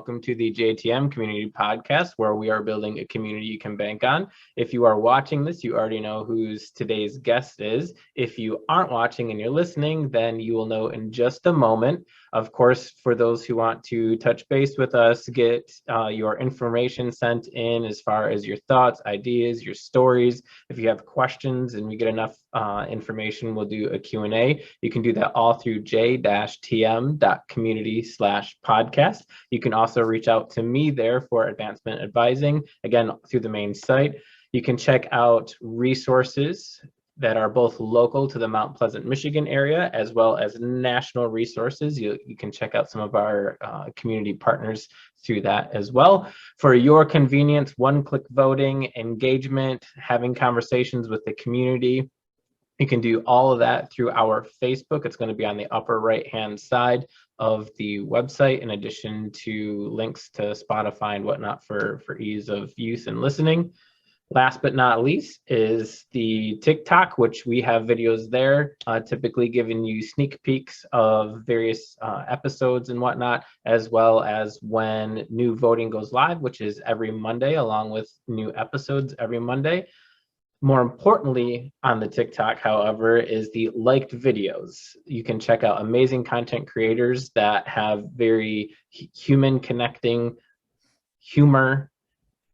welcome to the JTM Community Podcast, where we are building a community you can bank on. If you are watching this, you already know who today's guest is. If you aren't watching and you're listening, then you will know in just a moment. Of course, for those who want to touch base with us, get your information sent in as far as your thoughts, ideas, your stories. If you have questions and we get enough information, we'll do a Q&A. You can do that all through j-tm.community/podcast. You can also reach out to me there for advancement advising, again, through the main site. You can check out resources that are both local to the Mount Pleasant, Michigan area, as well as national resources. You can check out some of our community partners through that as well. For your convenience, one-click voting, engagement, having conversations with the community. You can do all of that through our Facebook. It's going to be on the upper right-hand side of the website, in addition to links to Spotify and whatnot for ease of use and listening. Last but not least is the TikTok, which we have videos there, typically giving you sneak peeks of various episodes and whatnot, as well as when new voting goes live, which is every Monday, along with new episodes every Monday. More importantly, on the TikTok, however, is the liked videos. You can check out amazing content creators that have very human connecting humor,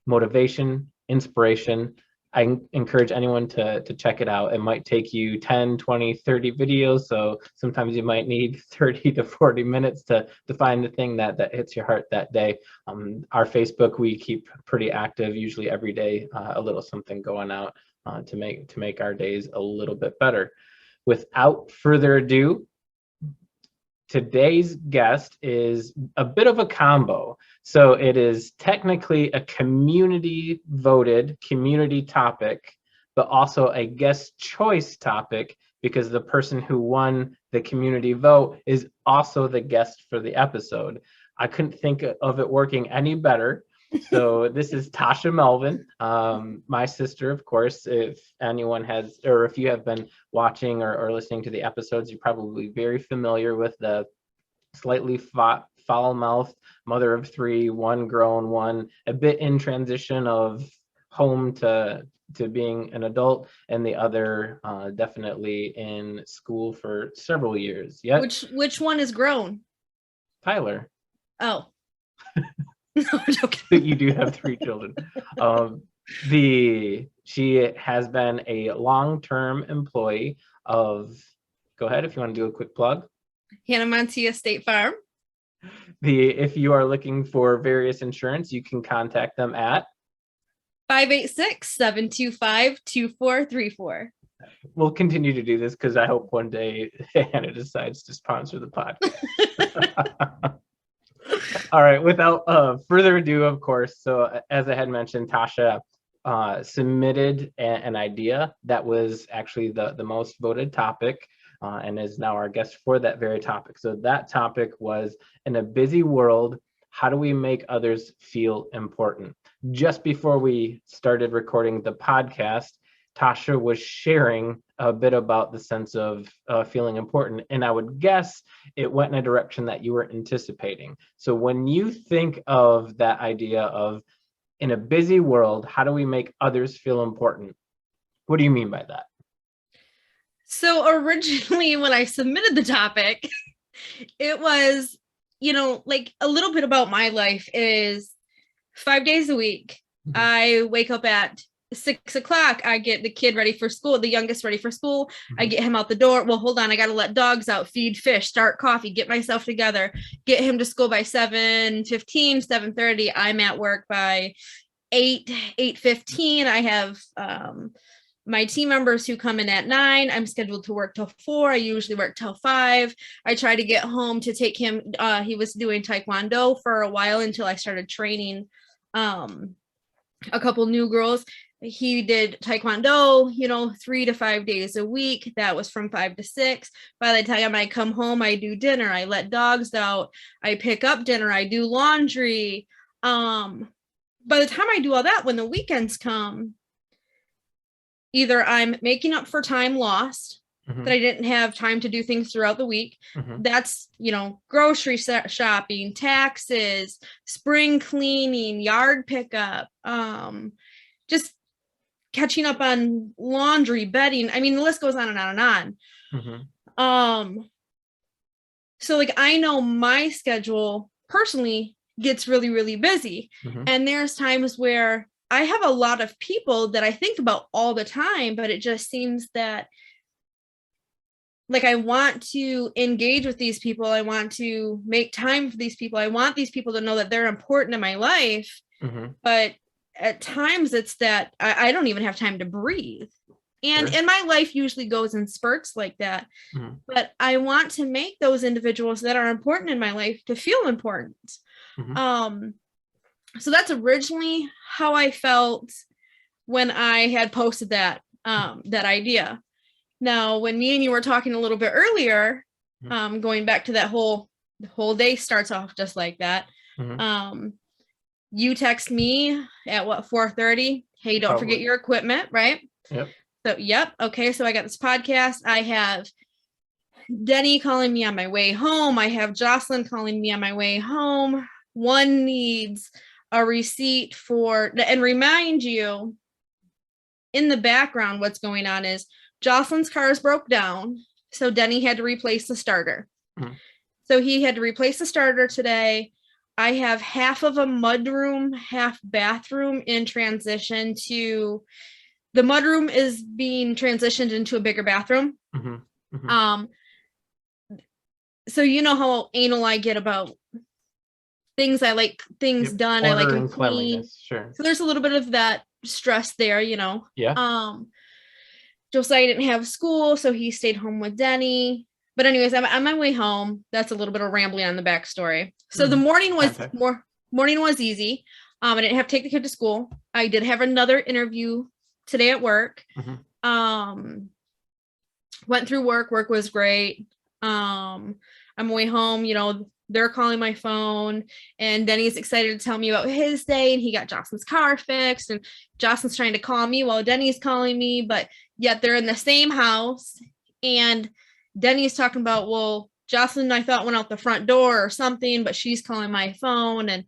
motivation, inspiration. I encourage anyone to check it out. It might take you 10, 20, 30 videos. So sometimes you might need 30 to 40 minutes to find the thing that hits your heart that day. Our Facebook, we keep pretty active, usually every day, a little something going out to make our days a little bit better. Without further ado, today's guest is a bit of a combo. So it is technically a community voted community topic, but also a guest choice topic, because the person who won the community vote is also the guest for the episode. I couldn't think of it working any better. So this is Tasha Melvin, my sister, of course. If anyone has, or if you have been watching or listening to the episodes, you're probably very familiar with the slightly foul-mouthed mother of three, one grown, one a bit in transition of home to being an adult, and the other definitely in school for several years. Yeah. Which one is grown? Tyler. Oh. No, I'm joking. You do have 3 children. She has been a long-term employee of, go ahead if you want to do a quick plug. Hannah Montia State Farm. If you are looking for various insurance, you can contact them at 586-725-2434. We'll continue to do this because I hope one day Hannah decides to sponsor the podcast. All right, without further ado, of course, so as I had mentioned, Tasha submitted an idea that was actually the most voted topic, and is now our guest for that very topic. So that topic was, in a busy world, how do we make others feel important? Just before we started recording the podcast, Tasha was sharing a bit about the sense of feeling important, and I would guess it went in a direction that you were anticipating. So when you think of that idea of, in a busy world, how do we make others feel important? What do you mean by that? So originally, when I submitted the topic, it was, like a little bit about my life is 5 days a week. Mm-hmm. I wake up at 6 o'clock. I get the kid ready for school, the youngest ready for school. Mm-hmm. I get him out the door. Well, hold on. I got to let dogs out, feed fish, start coffee, get myself together, get him to school by 7:15, 7:30. I'm at work by 8:15. I have my team members who come in at 9. I'm scheduled to work till 4. I usually work till 5. I try to get home to take him. He was doing Taekwondo for a while until I started training a couple new girls. He did Taekwondo, 3 to 5 days a week. That was from 5 to 6. By the time I come home, I do dinner. I let dogs out. I pick up dinner. I do laundry. By the time I do all that, when the weekends come, either I'm making up for time lost that I didn't have time to do things throughout the week. Mm-hmm. That's, grocery shopping, taxes, spring cleaning, yard pickup, just catching up on laundry, bedding. I mean, the list goes on and on and on. Mm-hmm. So like, I know my schedule personally gets really, really busy. Mm-hmm. And there's times where I have a lot of people that I think about all the time, but it just seems that like I want to engage with these people. I want to make time for these people. I want these people to know that they're important in my life. Mm-hmm. But at times it's that I don't even have time to breathe. And Sure. and my life usually goes in spurts like that. Mm-hmm. But I want to make those individuals that are important in my life to feel important. Mm-hmm. So that's originally how I felt when I had posted that idea. Now, when me and you were talking a little bit earlier, going back to that the whole day starts off just like that. Mm-hmm. You text me at 4:30. Hey, don't forget your equipment, right? Yep. So, yep. Okay. So I got this podcast. I have Denny calling me on my way home. I have Jocelyn calling me on my way home. One needs a receipt and remind you in the background, what's going on is Jocelyn's cars broke down. So Denny had to replace the starter. Mm-hmm. So he had to replace the starter today. I have half of a mudroom, half bathroom in transition to the mudroom is being transitioned into a bigger bathroom. Mm-hmm. Mm-hmm. So you know how anal I get about things. I like things done. Order I like them and clean. Cleanliness. Sure. So there's a little bit of that stress there, Yeah. Josiah didn't have school, so he stayed home with Denny. But anyways, I'm on my way home. That's a little bit of rambling on the backstory. So the morning was easy. I didn't have to take the kid to school. I did have another interview today at work. Mm-hmm. Went through work. Work was great. On my way home, they're calling my phone, and Denny's excited to tell me about his day, and he got Jocelyn's car fixed, and Jocelyn's trying to call me while Denny's calling me, but yet they're in the same house. And Denny's talking about, well, Jocelyn, I thought went out the front door or something, but she's calling my phone, and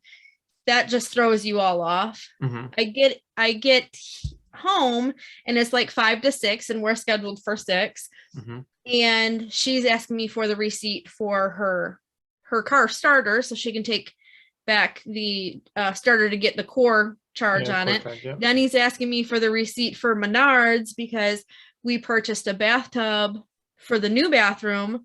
that just throws you all off. Mm-hmm. I get home, and it's like 5 to 6, and we're scheduled for 6. Mm-hmm. And she's asking me for the receipt for her car starter so she can take back the starter to get the core charge on it. Then he's asking me for the receipt for Menards because we purchased a bathtub for the new bathroom.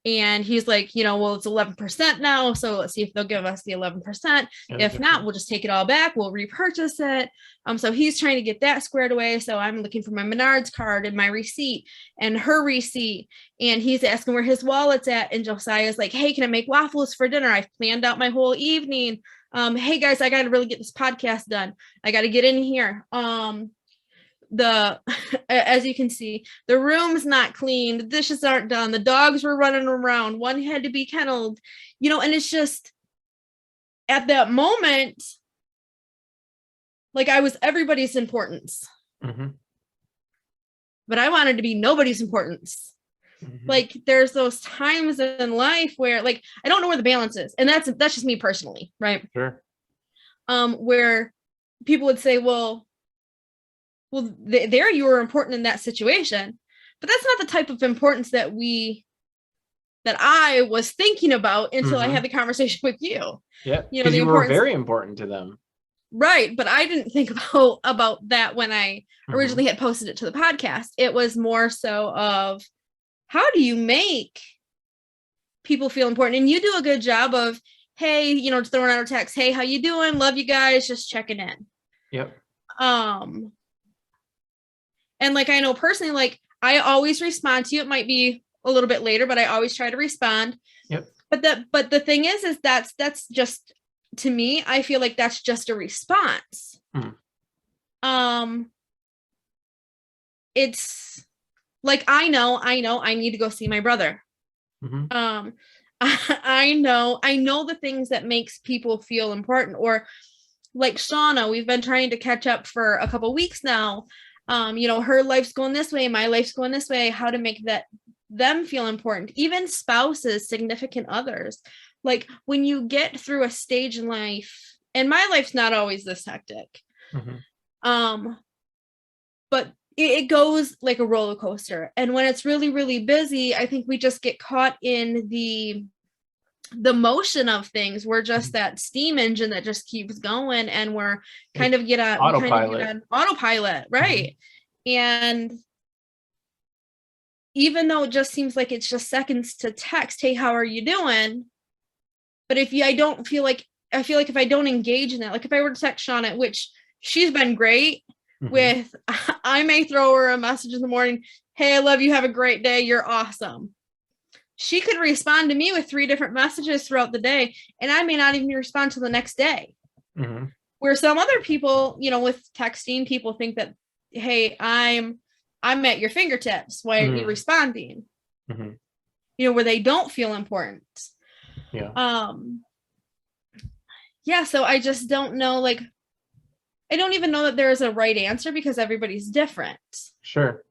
And he's like, well, it's 11% now. So let's see if they'll give us the 11%. If not, we'll just take it all back. We'll repurchase it. So he's trying to get that squared away. So I'm looking for my Menards card and my receipt and her receipt. And he's asking where his wallet's at. And Josiah's like, hey, can I make waffles for dinner? I've planned out my whole evening. Hey guys, I got to really get this podcast done. I got to get in here. As you can see, the room's not clean, the dishes aren't done, the dogs were running around, one had to be kenneled, and it's just at that moment like I was everybody's importance. Mm-hmm. But I wanted to be nobody's importance. Mm-hmm. Like there's those times in life where like I don't know where the balance is, and that's just me personally, right? Sure. Where people would say, well, there you were important in that situation, but that's not the type of importance that I was thinking about until I had the conversation with you. Yeah, because you were very important to them. Right, but I didn't think about that when I originally had posted it to the podcast. It was more so of how do you make people feel important? And you do a good job of, hey, just throwing out a text, hey, how you doing? Love you guys, just checking in. Yep. And like, I know personally, like I always respond to you. It might be a little bit later, but I always try to respond. Yep. But the thing is that's just, to me, I feel like that's just a response. It's like, I know I need to go see my brother. I know the things that makes people feel important, or like Shauna, we've been trying to catch up for a couple weeks now. her life's going this way, my life's going this way, how to make them feel important. Even spouses, significant others. Like when you get through a stage in life, and my life's not always this hectic. But it goes like a roller coaster. And when it's really, really busy, I think we just get caught in the motion of things. We're just that steam engine that just keeps going, and we're kind of get on autopilot, right? And even though it just seems like it's just seconds to text, hey, how are you doing? But I feel like if I don't engage in that, like if I were to text Shauna, which she's been great with, I may throw her a message in the morning, hey, I love you, have a great day, you're awesome. She could respond to me with 3 different messages throughout the day, and I may not even respond till the next day. Where some other people, with texting, people think that, hey, I'm at your fingertips, why aren't you responding? Where they don't feel important. So I just don't know, like, I don't even know that there is a right answer because everybody's different. Sure.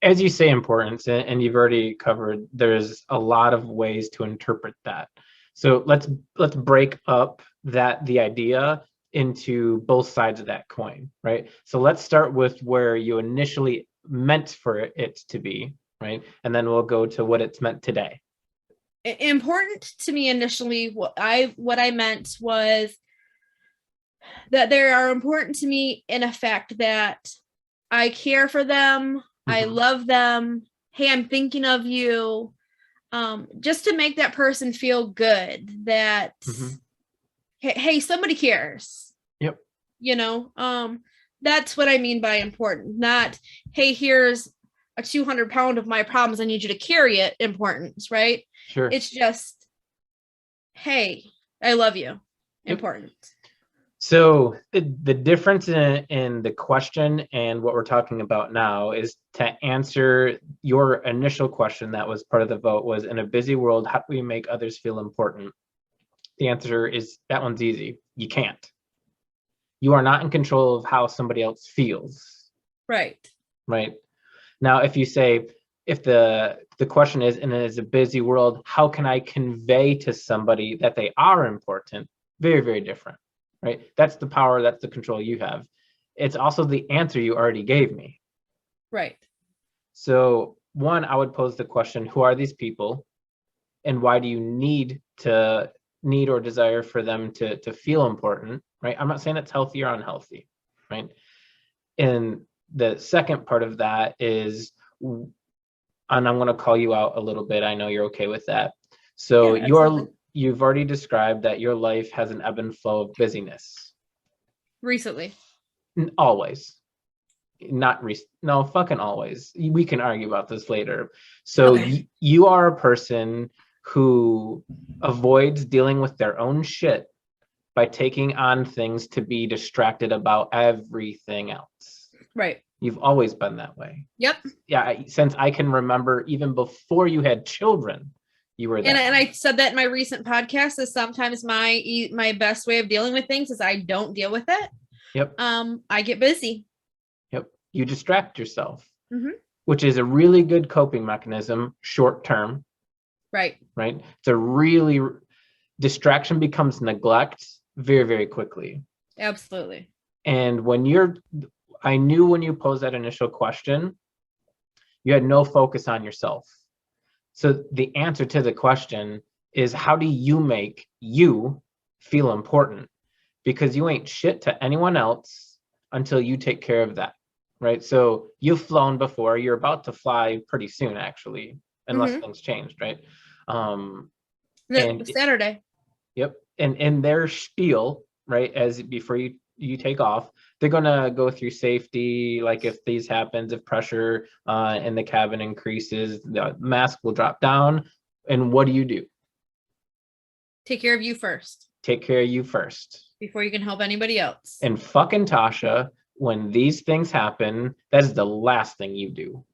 As you say, importance, and you've already covered, there's a lot of ways to interpret that. So let's break up the idea into both sides of that coin, right? So let's start with where you initially meant for it to be, right? And then we'll go to what it's meant today. Important to me initially, what I meant was that they are important to me in a fact that I care for them, I love them, hey, I'm thinking of you, just to make that person feel good that hey, somebody cares. That's what I mean by important, not hey, here's a 200 pound of my problems, I need you to carry it, importance, right? Sure. It's just, hey, I love you, important. So the difference in the question and what we're talking about now is to answer your initial question that was part of the vote was, in a busy world, how do we make others feel important? The answer is, that one's easy. You can't. You are not in control of how somebody else feels. Right. Now, if you say, if the question is, and it is a busy world, how can I convey to somebody that they are important? Very, very different. Right? That's the power, that's the control you have. It's also the answer you already gave me. Right. So one, I would pose the question, who are these people? And why do you need or desire for them to feel important? Right? I'm not saying it's healthy or unhealthy. Right? And the second part of that is, and I'm going to call you out a little bit. I know you're okay with that. So you've already described that your life has an ebb and flow of busyness. Recently. Always. No, fucking always. We can argue about this later. So you are a person who avoids dealing with their own shit by taking on things to be distracted about everything else. Right. You've always been that way. Yep. Yeah, since I can remember, even before you had children, you were that. And I said that in my recent podcast, is sometimes my best way of dealing with things is I don't deal with it. Yep. I get busy. Yep. You distract yourself, which is a really good coping mechanism, short term. Right. It's a really, distraction becomes neglect very, very quickly. Absolutely. And I knew when you posed that initial question, you had no focus on yourself. So the answer to the question is, how do you make you feel important? Because you ain't shit to anyone else until you take care of that, right? So you've flown before, you're about to fly pretty soon, actually, unless things changed, right? Saturday. Yep. And in their spiel, right, as before you take off, they're going to go through safety, like if these happens, if pressure in the cabin increases, the mask will drop down. And what do? Take care of you first. Take care of you first. Before you can help anybody else. And fucking Tasha, when these things happen, that is the last thing you do.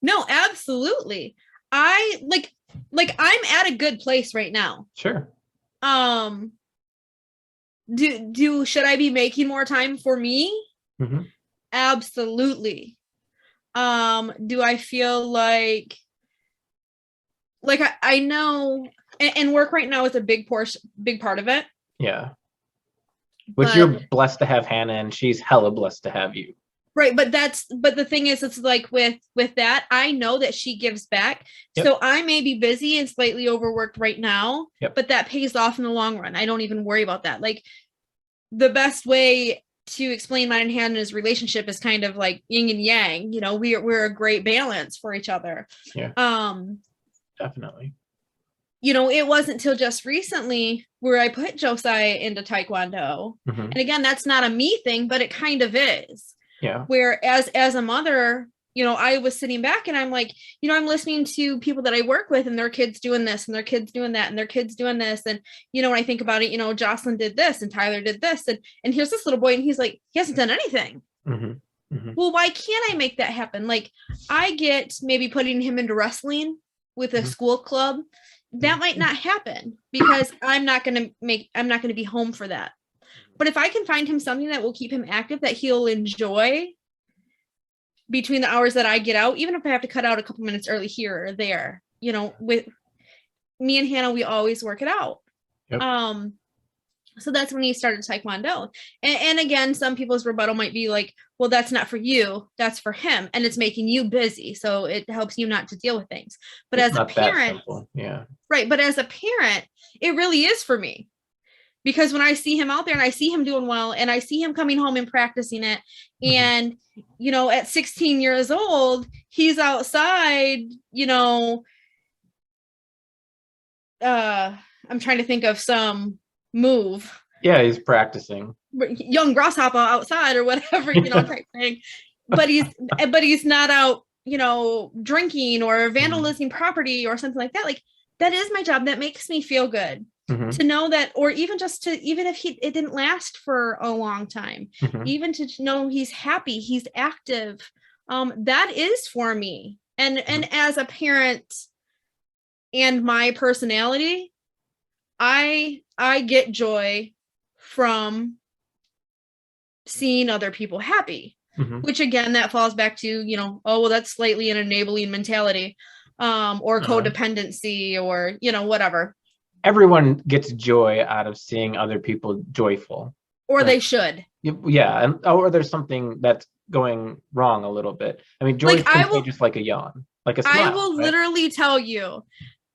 No, absolutely. I like I'm at a good place right now. Sure. Should I be making more time for me? Mm-hmm. Absolutely. Do I feel like I know, and work right now is a big part of it. Yeah. Which But you're blessed to have Hannah, and she's hella blessed to have you. right, but the thing is, it's like with that, I know that she gives back. Yep. So I may be busy and slightly overworked right now, Yep. but that pays off in the long run. I don't even worry about that. Like, the best way to explain mine and Hannah's relationship is kind of like yin and yang. You know, we're a great balance for each other. Yeah. Definitely. You know, it wasn't until just recently where I put Josiah into Taekwondo. Mm-hmm. And again, that's not a me thing, but it kind of is. Yeah. Where as a mother, you know, I was sitting back and I'm like, you know, I'm listening to people that I work with and their kids doing this and their kids doing that and their kids doing this. And, you know, when I think about it, you know, Jocelyn did this and Tyler did this. And here's this little boy and he's like, he hasn't done anything. Mm-hmm. Mm-hmm. Well, why can't I make that happen? Like, I get maybe putting him into wrestling with a Mm-hmm. school club. That might not happen because I'm not going to be home for that. But if I can find him something that will keep him active, that he'll enjoy between the hours that I get out, even if I have to cut out a couple minutes early here or there, you know, with me and Hannah, we always work it out. Yep. So that's when he started Taekwondo. And again, some people's rebuttal might be like, well, that's not for you, that's for him. And it's making you busy. So it helps you not to deal with things. But It's as a parent, yeah. Right. But as a parent, it really is for me. Because when I see him out there and I see him doing well and I see him coming home and practicing it, and, you know, at 16 years old, he's outside, you know, I'm trying to think of some move. Yeah, he's practicing. Young grasshopper outside or whatever, you know, type thing. But he's not out, you know, drinking or vandalizing property or something like that. Like, that is my job. That makes me feel good. To know that, or even if it didn't last for a long time, even to know he's happy, he's active, that is for me. And as a parent and my personality, I get joy from seeing other people happy, which again, that falls back to, you know, oh, well, that's slightly an enabling mentality, or codependency, or, you know, whatever. Everyone gets joy out of seeing other people joyful. Or they should. Yeah. Or there's something that's going wrong a little bit. I mean, joy can be just like a yawn, like a smile. I will literally tell you,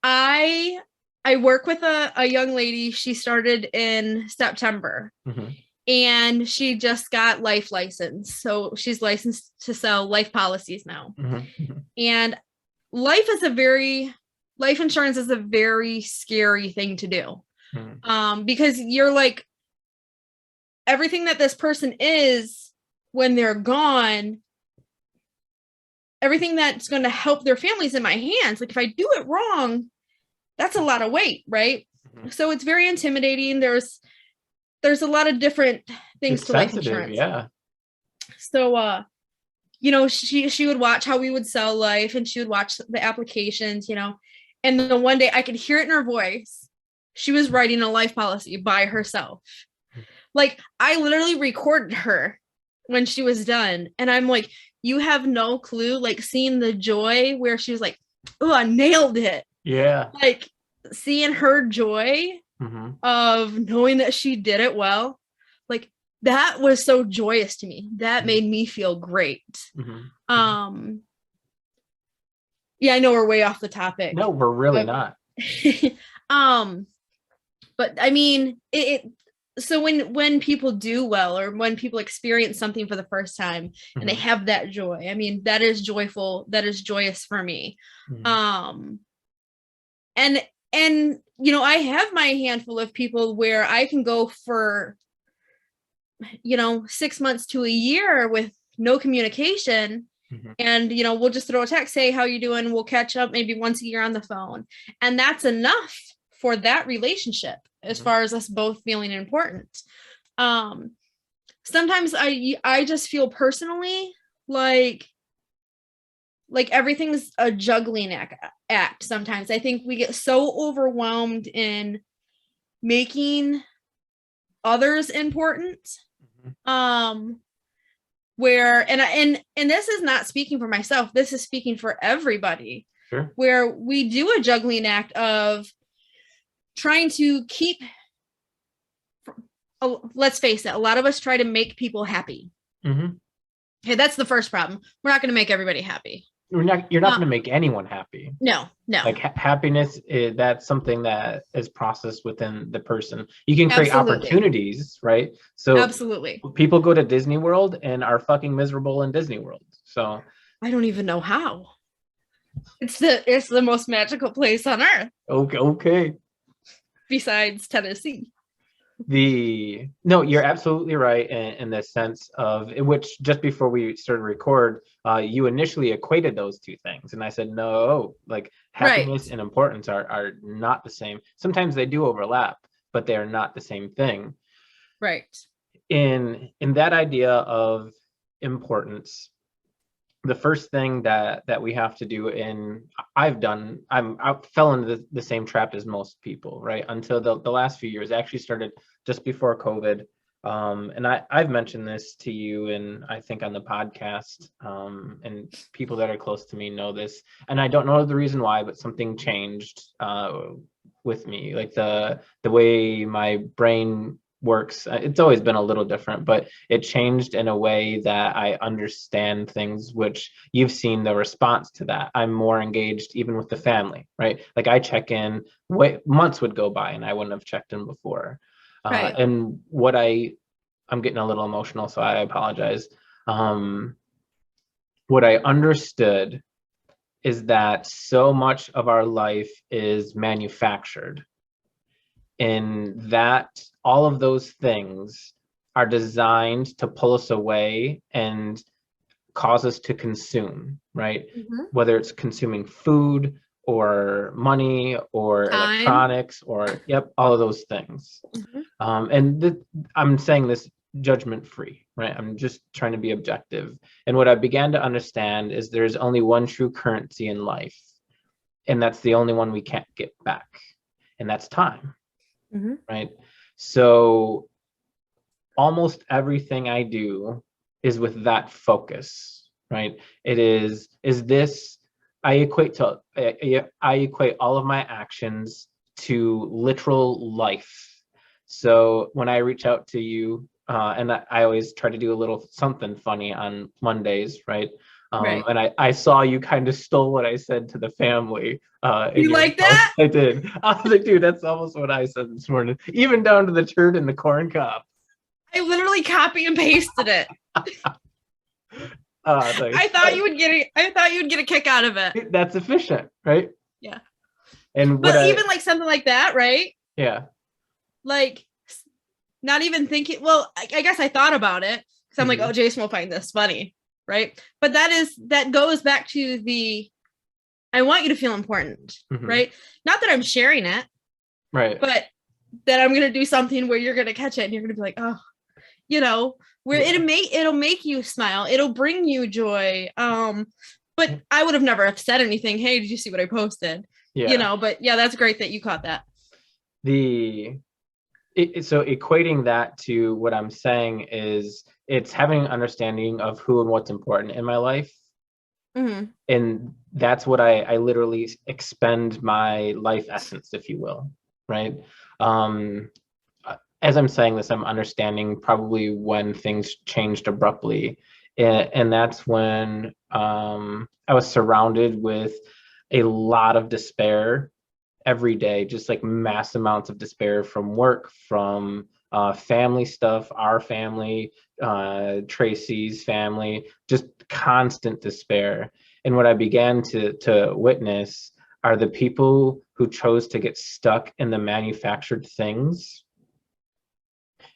I work with a young lady. She started in September. And she just got life license. So she's licensed to sell life policies now. And life insurance is a very scary thing to do. Because you're like, everything that this person is when they're gone, everything that's going to help their families in my hands. Like, if I do it wrong, that's a lot of weight, right? So it's very intimidating. There's a lot of different things to life insurance. Yeah. So you know, she would watch how we would sell life, and she would watch the applications, you know. And then one day I could hear it in her voice. She was writing a life policy by herself. Like, I literally recorded her when she was done. And I'm like, you have no clue, like, seeing the joy where she was like, oh, I nailed it. Yeah. Like, seeing her joy of knowing that she did it well. Like, that was so joyous to me. That made me feel great. Yeah, I know we're way off the topic. No, we're really not. But I mean, so when people do well, or when people experience something for the first time and they have that joy, I mean, that is joyful. That is joyous for me. And you know, I have my handful of people where I can go for, you know, 6 months to a year with no communication. And, you know, we'll just throw a text, say, how you doing? We'll catch up maybe once a year on the phone. And that's enough for that relationship, as far as us both feeling important. Sometimes I just feel personally like everything's a juggling act. Sometimes I think we get so overwhelmed in making others important, where, and this is not speaking for myself, this is speaking for everybody. Sure. Where we do a juggling act of trying to keep, let's face it, a lot of us try to make people happy. Mm-hmm. Okay, that's the first problem. We're not going to make everybody happy. You're not going to make anyone happy. No. Like happiness, that's something that is processed within the person. You can create opportunities, right? So absolutely, people go to Disney World and are fucking miserable in Disney World. So I don't even know how. It's the most magical place on earth. Okay. Besides Tennessee. No, you're absolutely right in the sense of which just before we started record, you initially equated those two things, and I said no, like happiness and importance are not the same. Sometimes they do overlap, but they are not the same thing. Right. In that idea of importance, the first thing that we have to do, and I fell into the same trap as most people, right? Until the last few years. I actually started just before COVID. And I've mentioned this to you, and I think on the podcast, and people that are close to me know this, and I don't know the reason why, but something changed with me, like the way my brain works. It's always been a little different, but it changed in a way that I understand things, which you've seen the response to that. I'm more engaged even with the family, right? Like I check in, months would go by and I wouldn't have checked in before. Right. And I'm getting a little emotional, so I apologize. What I understood is that so much of our life is manufactured, and that all of those things are designed to pull us away and cause us to consume, right? Mm-hmm. Whether it's consuming food or money or time, electronics, or all of those things. Mm-hmm. And I'm saying this judgment free, right? I'm just trying to be objective. And what I began to understand is there's only one true currency in life, and that's the only one we can't get back, and that's time. Mm-hmm. Right. So almost everything I do is with that focus, right? I equate all of my actions to literal life. So when I reach out to you, and I always try to do a little something funny on Mondays, right? Right. And I saw you kind of stole what I said to the family. You like that? I did. I was like, dude, that's almost what I said this morning, even down to the turd in the corn cob. I literally copy and pasted it. I thought you would get a kick out of it. That's efficient, right? Yeah. But even like something like that, right? Yeah. Like, not even thinking. Well, I guess I thought about it because I'm like, oh, Jason will find this funny. Right. But that goes back to I want you to feel important, right? Not that I'm sharing it, right? But that I'm going to do something where you're going to catch it and you're going to be like, oh, where it'll make you smile. It'll bring you joy. But I would have never said anything. Hey, did you see what I posted? Yeah. But yeah, that's great that you caught that. So equating that to what I'm saying is it's having an understanding of who and what's important in my life. Mm-hmm. And that's what I literally expend my life essence, if you will, right? As I'm saying this, I'm understanding probably when things changed abruptly. And that's when I was surrounded with a lot of despair every day, just like mass amounts of despair from work, from family stuff, our family, Tracy's family, just constant despair. And what I began to witness are the people who chose to get stuck in the manufactured things,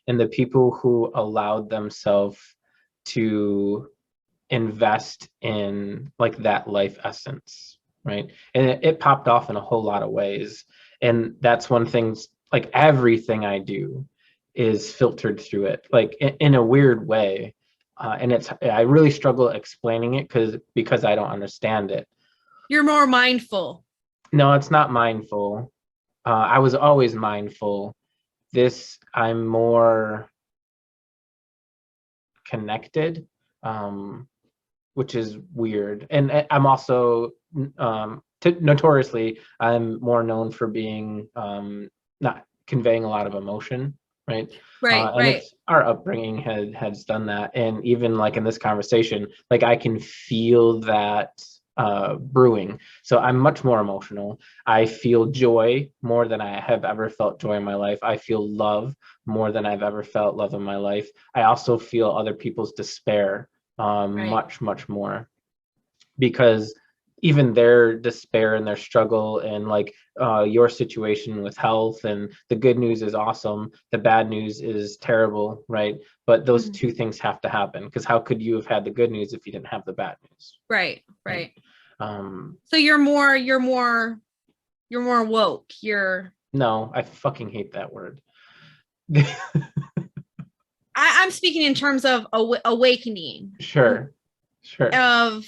and the people who allowed themselves to invest in like that life essence. Right. And it popped off in a whole lot of ways. And that's one thing, like everything I do is filtered through it, like in a weird way. And I really struggle explaining it because I don't understand it. You're more mindful. No, it's not mindful. I was always mindful. I'm more connected. which is weird. And I'm also notoriously, I'm more known for being not conveying a lot of emotion, right? Right, And right, it's our upbringing has done that. And even like in this conversation, like I can feel that brewing. So I'm much more emotional. I feel joy more than I have ever felt joy in my life. I feel love more than I've ever felt love in my life. I also feel other people's despair right. much more, because even their despair and their struggle and like your situation with health, and the good news is awesome, the bad news is terrible, right? But those Mhm. two things have to happen, because how could you have had the good news if you didn't have the bad news, Right, right? right. So you're more woke. You're No, I fucking hate that word. I'm speaking in terms of awakening Sure, sure, of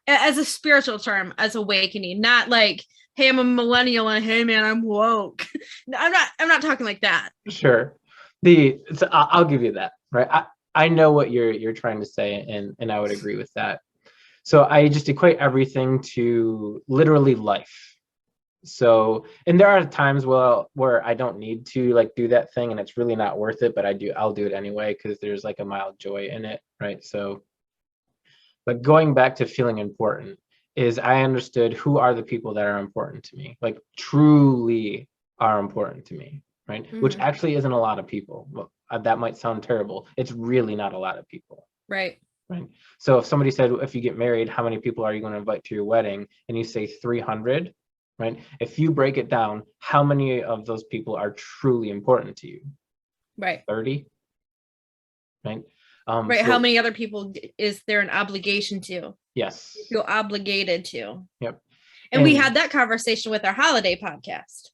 as a spiritual term, as awakening, not like, hey, I'm a millennial and hey man, I'm woke. No, I'm not talking like that. sure. So I'll give you that, right? I know what you're trying to say, and I would agree with that. So I just equate everything to literally life. So, and there are times where I don't need to like do that thing and it's really not worth it, but I'll do it anyway because there's like a mild joy in it, right? So, but going back to feeling important is I understood who are the people that are important to me, like truly are important to me, right? Which Mhm. actually isn't a lot of people. Well, that might sound terrible. It's really not a lot of people. Right. Right. So if somebody said, if you get married, how many people are you going to invite to your wedding? And you say 300, right? If you break it down, how many of those people are truly important to you? Right. 30, right? Right. How So many other people is there an obligation to? You yes, feel obligated to. yep. And we And had that conversation with our holiday podcast.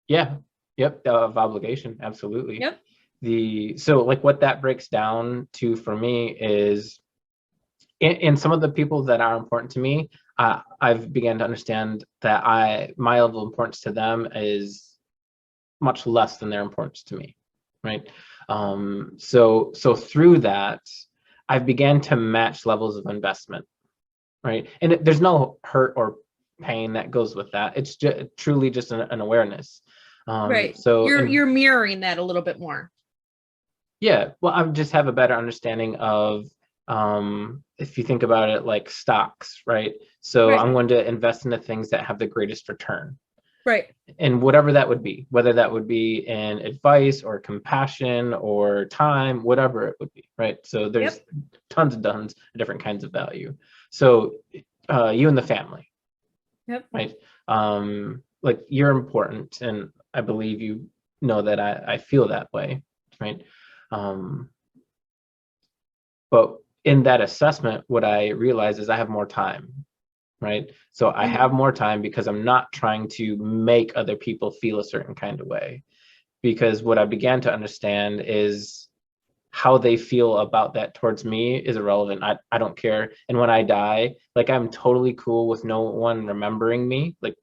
yeah, yep, of obligation, absolutely. Yep. So like what that breaks down to for me is in some of the people that are important to me, I've began to understand that my level of importance to them is much less than their importance to me, right? So through that, I've began to match levels of investment, right? And there's no hurt or pain that goes with that. It's truly just an awareness. Right. So and You're mirroring that a little bit more. yeah, well, I just have a better understanding of if you think about it like stocks, right? So Right. I'm going to invest in the things that have the greatest return, Right. and whatever that would be, whether that would be in advice or compassion or time, whatever it would be, right? So there's Yep. tons of different kinds of value. So you and the family, Yep. right? Like you're important, and I believe you know that I feel that way, right? Um, but in that assessment, what I realize is I have more time, right? So I Mhm. have more time because I'm not trying to make other people feel a certain kind of way. Because what I began to understand is how they feel about that towards me is irrelevant. I don't care. And when I die, like I'm totally cool with no one remembering me, like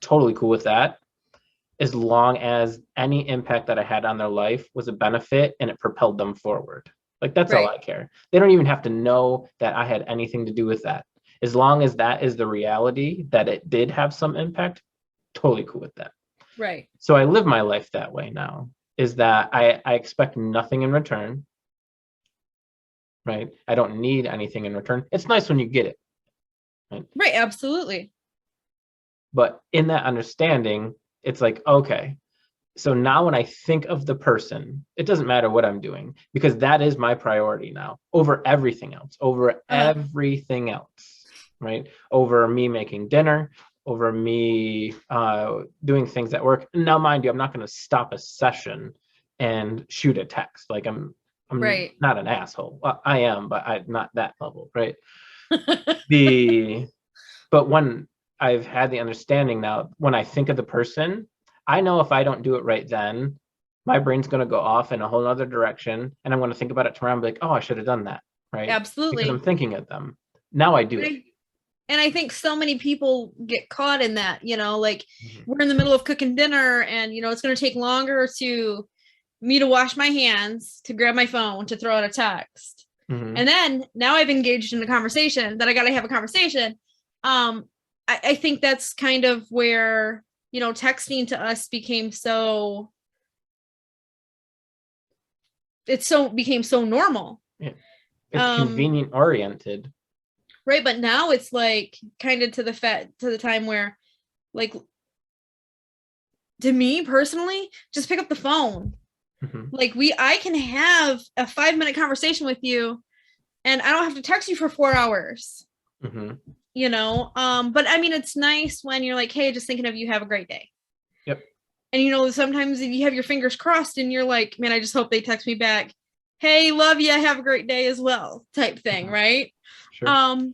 totally cool with that, as long as any impact that I had on their life was a benefit and it propelled them forward. Like that's all Right. I care. They don't even have to know that I had anything to do with that. As long as that is the reality that it did have some impact, totally cool with that. Right. So I live my life that way now, is that I expect nothing in return, right? I don't need anything in return. It's nice when you get it, right? Right. Absolutely. But in that understanding, it's like, okay, so now when I think of the person, it doesn't matter what I'm doing, because that is my priority now over Uh-huh. everything else, right? Over me making dinner, over me doing things at work. Now, mind you, I'm not going to stop a session and shoot a text. Like I'm Right. not an asshole. Well, I am, but I'm not that level, right? The But when I've had the understanding now, when I think of the person, I know if I don't do it right then, my brain's going to go off in a whole other direction. And I'm going to think about it tomorrow and be like, oh, I should have done that. Right. Because I'm Absolutely. thinking of them. Now I do And it. I, and I think so many people get caught in that, like Mhm. we're in the middle of cooking dinner and, it's going to take longer to me to wash my hands, to grab my phone, to throw out a text. And then now I've engaged in a conversation that I got to have a conversation. I think that's kind of where, you know, texting to us became so became so normal. Yeah. It's convenient oriented. Right. But now it's like kind of to the time where, like, to me personally, just pick up the phone. Like I can have a 5-minute conversation with you and I don't have to text you for 4 hours. You know, but I mean, it's nice when you're like, hey, just thinking of you, have a great day. Yep. And, you know, sometimes if you have your fingers crossed and you're like, man, I just hope they text me back, hey, love you, have a great day as well, type thing, right? Sure.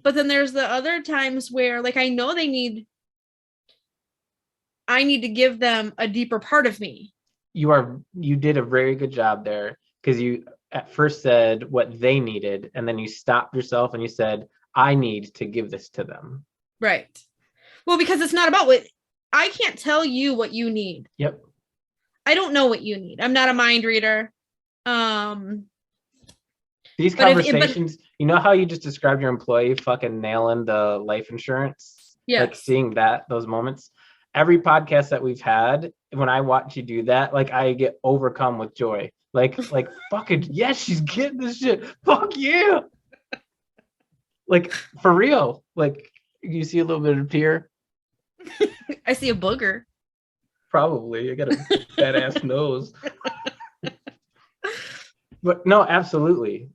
But then there's the other times where, like, I know I need to give them a deeper part of me. You did a very good job there, because you at first said what they needed, and then you stopped yourself and you said, I need to give this to them. Right. Well, because it's not about what I can't tell you what you need. Yep. I don't know what you need. I'm not a mind reader. These conversations, you know how you just described your employee fucking nailing the life insurance? Yeah. Like seeing those moments. Every podcast that we've had, when I watch you do that, like I get overcome with joy. Like fucking yes, she's getting this shit. Fuck yeah. Like, for real. Like, you see a little bit of tear? I see a booger. Probably. I got a fat ass nose. But no, absolutely.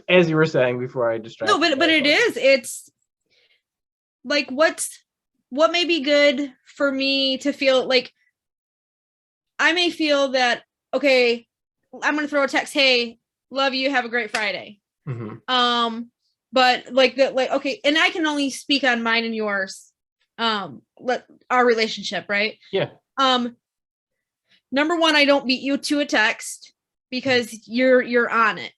As you were saying before I distracted. No, but it is. It's like what may be good for me to feel like. I may feel that, okay, I'm going to throw a text, hey, love you, have a great Friday. But okay, and I can only speak on mine and yours, our relationship, right? Yeah. Number one, I don't beat you to a text because you're on it.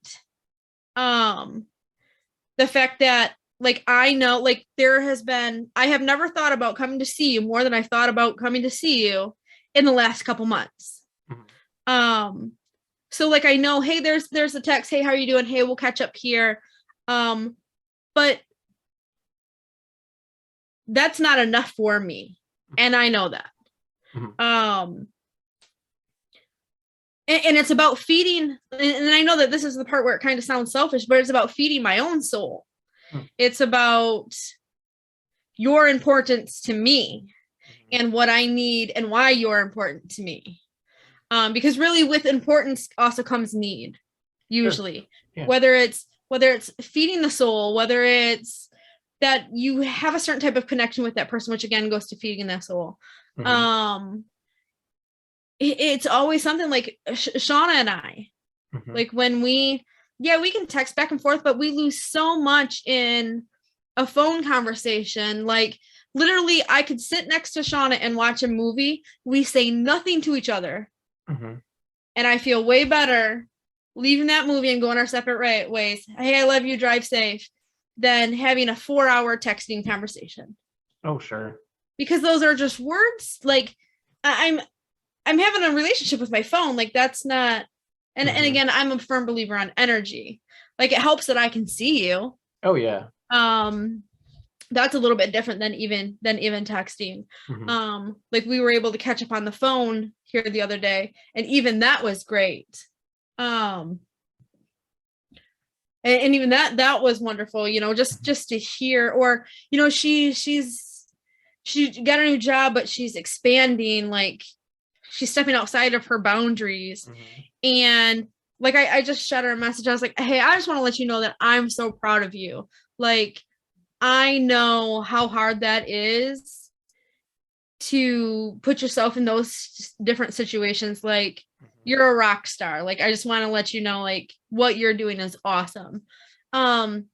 The fact that, like, I know, like, I have never thought about coming to see you more than I've thought about coming to see you in the last couple months. So, like, I know, hey, there's a text, hey, how are you doing? Hey, we'll catch up here. But that's not enough for me. And I know that. And it's about feeding, and I know that this is the part where it kind of sounds selfish, but it's about feeding my own soul. It's about your importance to me and what I need and why you're important to me. Because really with importance also comes need, usually. Sure. Yeah. Whether it's feeding the soul, whether it's that you have a certain type of connection with that person, which again goes to feeding that soul. It's always something like Shauna and I, like when we can text back and forth, but we lose so much in a phone conversation. Like literally I could sit next to Shauna and watch a movie. We say nothing to each other. And I feel way better leaving that movie and going our separate ways. Hey, I love you, drive safe, than having a 4-hour texting conversation. Oh, sure. Because those are just words. Like I'm having a relationship with my phone. Like that's not, and again, I'm a firm believer on energy. Like it helps that I can see you. Oh yeah. That's a little bit different than even texting. Like we were able to catch up on the phone here the other day, and even that was great. And even that was wonderful, you know, just to hear, or, you know, she got a new job, but she's expanding, like she's stepping outside of her boundaries. And like, I just shot her a message. I was like, hey, I just want to let you know that I'm so proud of you. Like, I know how hard that is to put yourself in those different situations. Like, you're a rock star. Like, I just want to let you know, like, what you're doing is awesome. You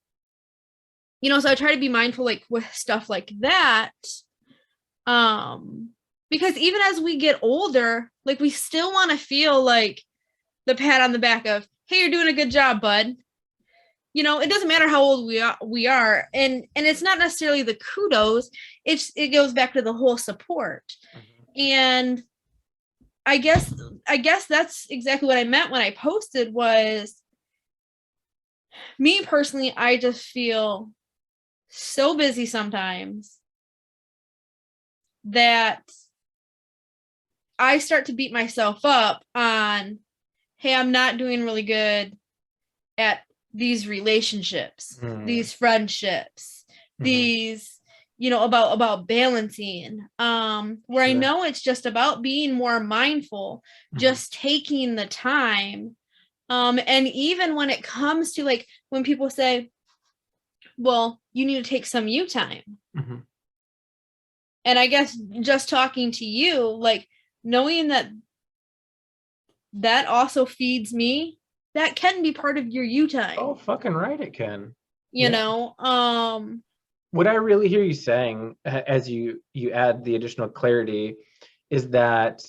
know, so I try to be mindful, like, with stuff like that. Because even as we get older, like, we still want to feel like the pat on the back of, hey, you're doing a good job, bud. You know, it doesn't matter how old we are. And it's not necessarily the kudos. It goes back to the whole support. And I guess that's exactly what I meant when I posted was, Me personally, I just feel so busy sometimes that I start to beat myself up on, hey, I'm not doing really good at these relationships, these friendships, these, about balancing, where I know it's just about being more mindful, just taking the time. And even when it comes to like, when people say, well, you need to take some you time. And I guess just talking to you, like knowing that also feeds me, that can be part of your you time. Oh, fucking right, it can. You know, what I really hear you saying as you add the additional clarity is that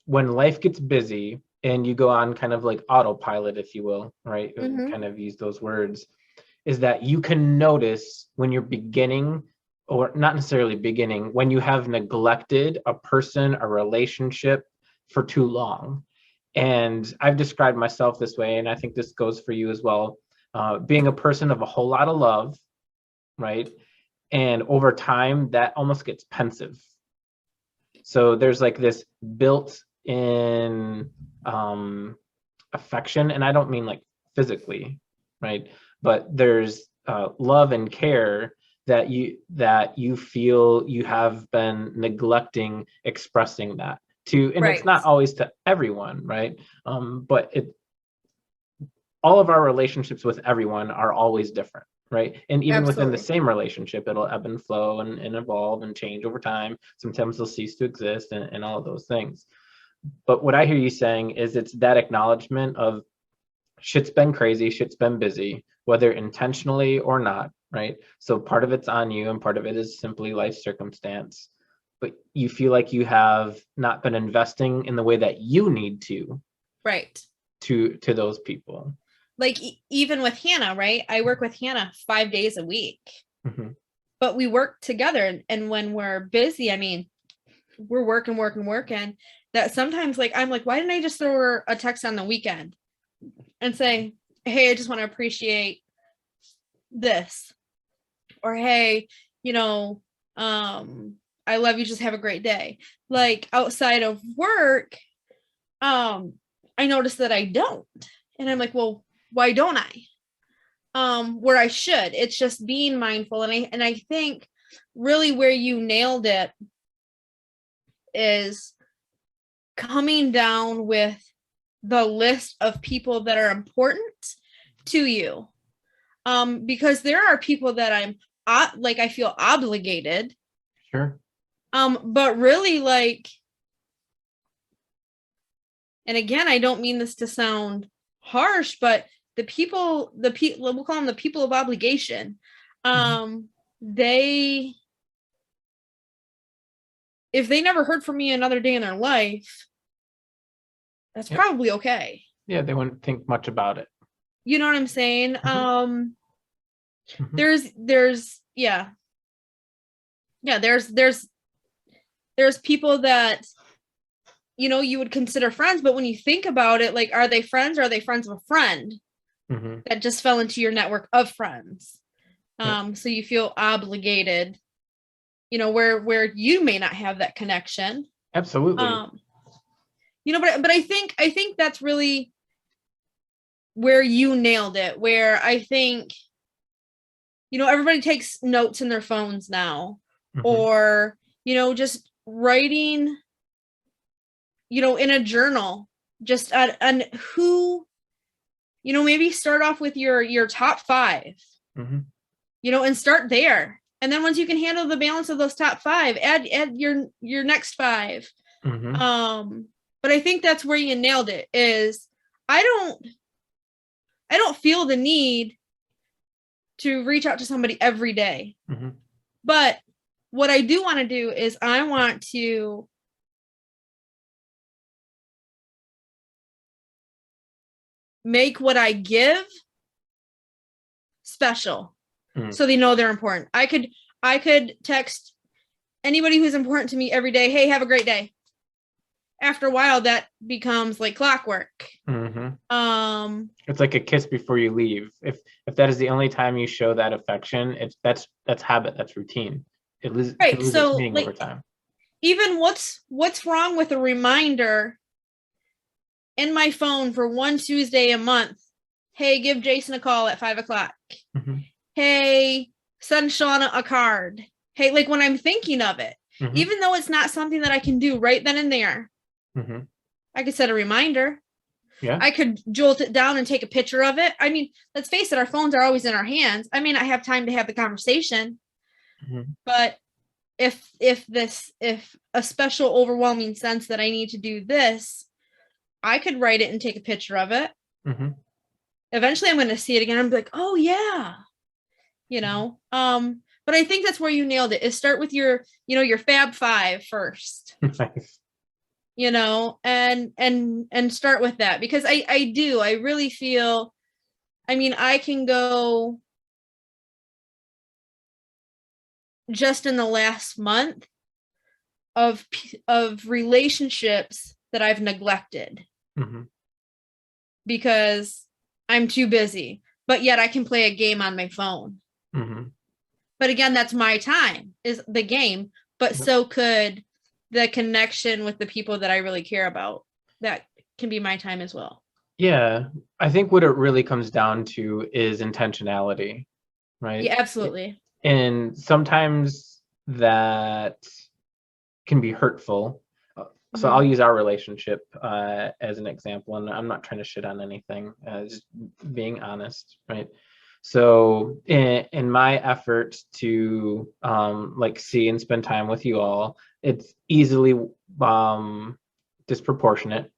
when life gets busy and you go on kind of like autopilot, if you will, right? Kind of use those words, is that you can notice when you're beginning, or not necessarily beginning, when you have neglected a person, a relationship for too long. And I've described myself this way, and I think this goes for you as well. Being a person of a whole lot of love, right? And over time, that almost gets pensive. So there's like this built-in affection, and I don't mean like physically, right? But there's love and care that you feel you have been neglecting expressing that to, and it's not always to everyone, right? But all of our relationships with everyone are always different, right? And even within the same relationship, it'll ebb and flow and evolve and change over time. Sometimes they'll cease to exist and all of those things. But what I hear you saying is it's that acknowledgement of shit's been crazy, shit's been busy, whether intentionally or not, right? So part of it's on you and part of it is simply life circumstance. But you feel like you have not been investing in the way that you need to, right, to those people. Like even with Hannah, right? I work with Hannah 5 days a week, but we work together. And when we're busy, I mean, we're working, that sometimes like, I'm like, why didn't I just throw her a text on the weekend and say, hey, I just want to appreciate this, or hey, I love you, just have a great day. Like outside of work, I noticed that I don't, and I'm like, well, why don't I? Where I should. It's just being mindful. And I think really where you nailed it is coming down with the list of people that are important to you. Because there are people that I feel obligated. Sure. But really like, and again, I don't mean this to sound harsh, but the people, we'll call them the people of obligation. They, if they never heard from me another day in their life, that's probably okay. Yeah, they wouldn't think much about it. You know what I'm saying? There's people that, you would consider friends, but when you think about it, like, are they friends, or are they friends of a friend that just fell into your network of friends? So you feel obligated, where you may not have that connection. Absolutely. But I think that's really where you nailed it, where I think, everybody takes notes in their phones now, or, just writing, in a journal, just on who, maybe start off with your top 5, and start there. And then once you can handle the balance of those top 5, add your next 5. But I think that's where you nailed it, is I don't feel the need to reach out to somebody every day. But what I do want to do is I want to make what I give special, so they know they're important. I could text anybody who's important to me every day, hey, have a great day. After a while, that becomes like clockwork. It's like a kiss before you leave. If that is the only time you show that affection, that's habit, that's routine. It could Right. lose its So meaning over like time. even what's wrong with a reminder in my phone for one Tuesday a month? Hey, give Jason a call at 5 o'clock. Mm-hmm. Hey, send Shauna a card. Hey, like when I'm thinking of it, Mm-hmm. even though it's not something that I can do right then and there, Mm-hmm. I could set a reminder. Yeah. I could jolt it down and take a picture of it. I mean, let's face it, our phones are always in our hands. I may not have time to have the conversation, Mm-hmm. but if a special overwhelming sense that I need to do this, I could write it and take a picture of it. Mm-hmm. Eventually I'm going to see it again. I'm like, oh yeah, but I think that's where you nailed it, is start with your Fab Five first, Nice. and start with that, because I really feel, I mean, I can go just in the last month of relationships that I've neglected Mm-hmm. because I'm too busy, but yet I can play a game on my phone. Mm-hmm. But again, that's my time, is the game, but so could the connection with the people that I really care about. That can be my time as well. Yeah, I think what it really comes down to is intentionality, right? Yeah, absolutely. And sometimes that can be hurtful. So I'll use our relationship as an example, and I'm not trying to shit on anything, just being honest, right? So in my effort to like see and spend time with you all, it's easily disproportionate,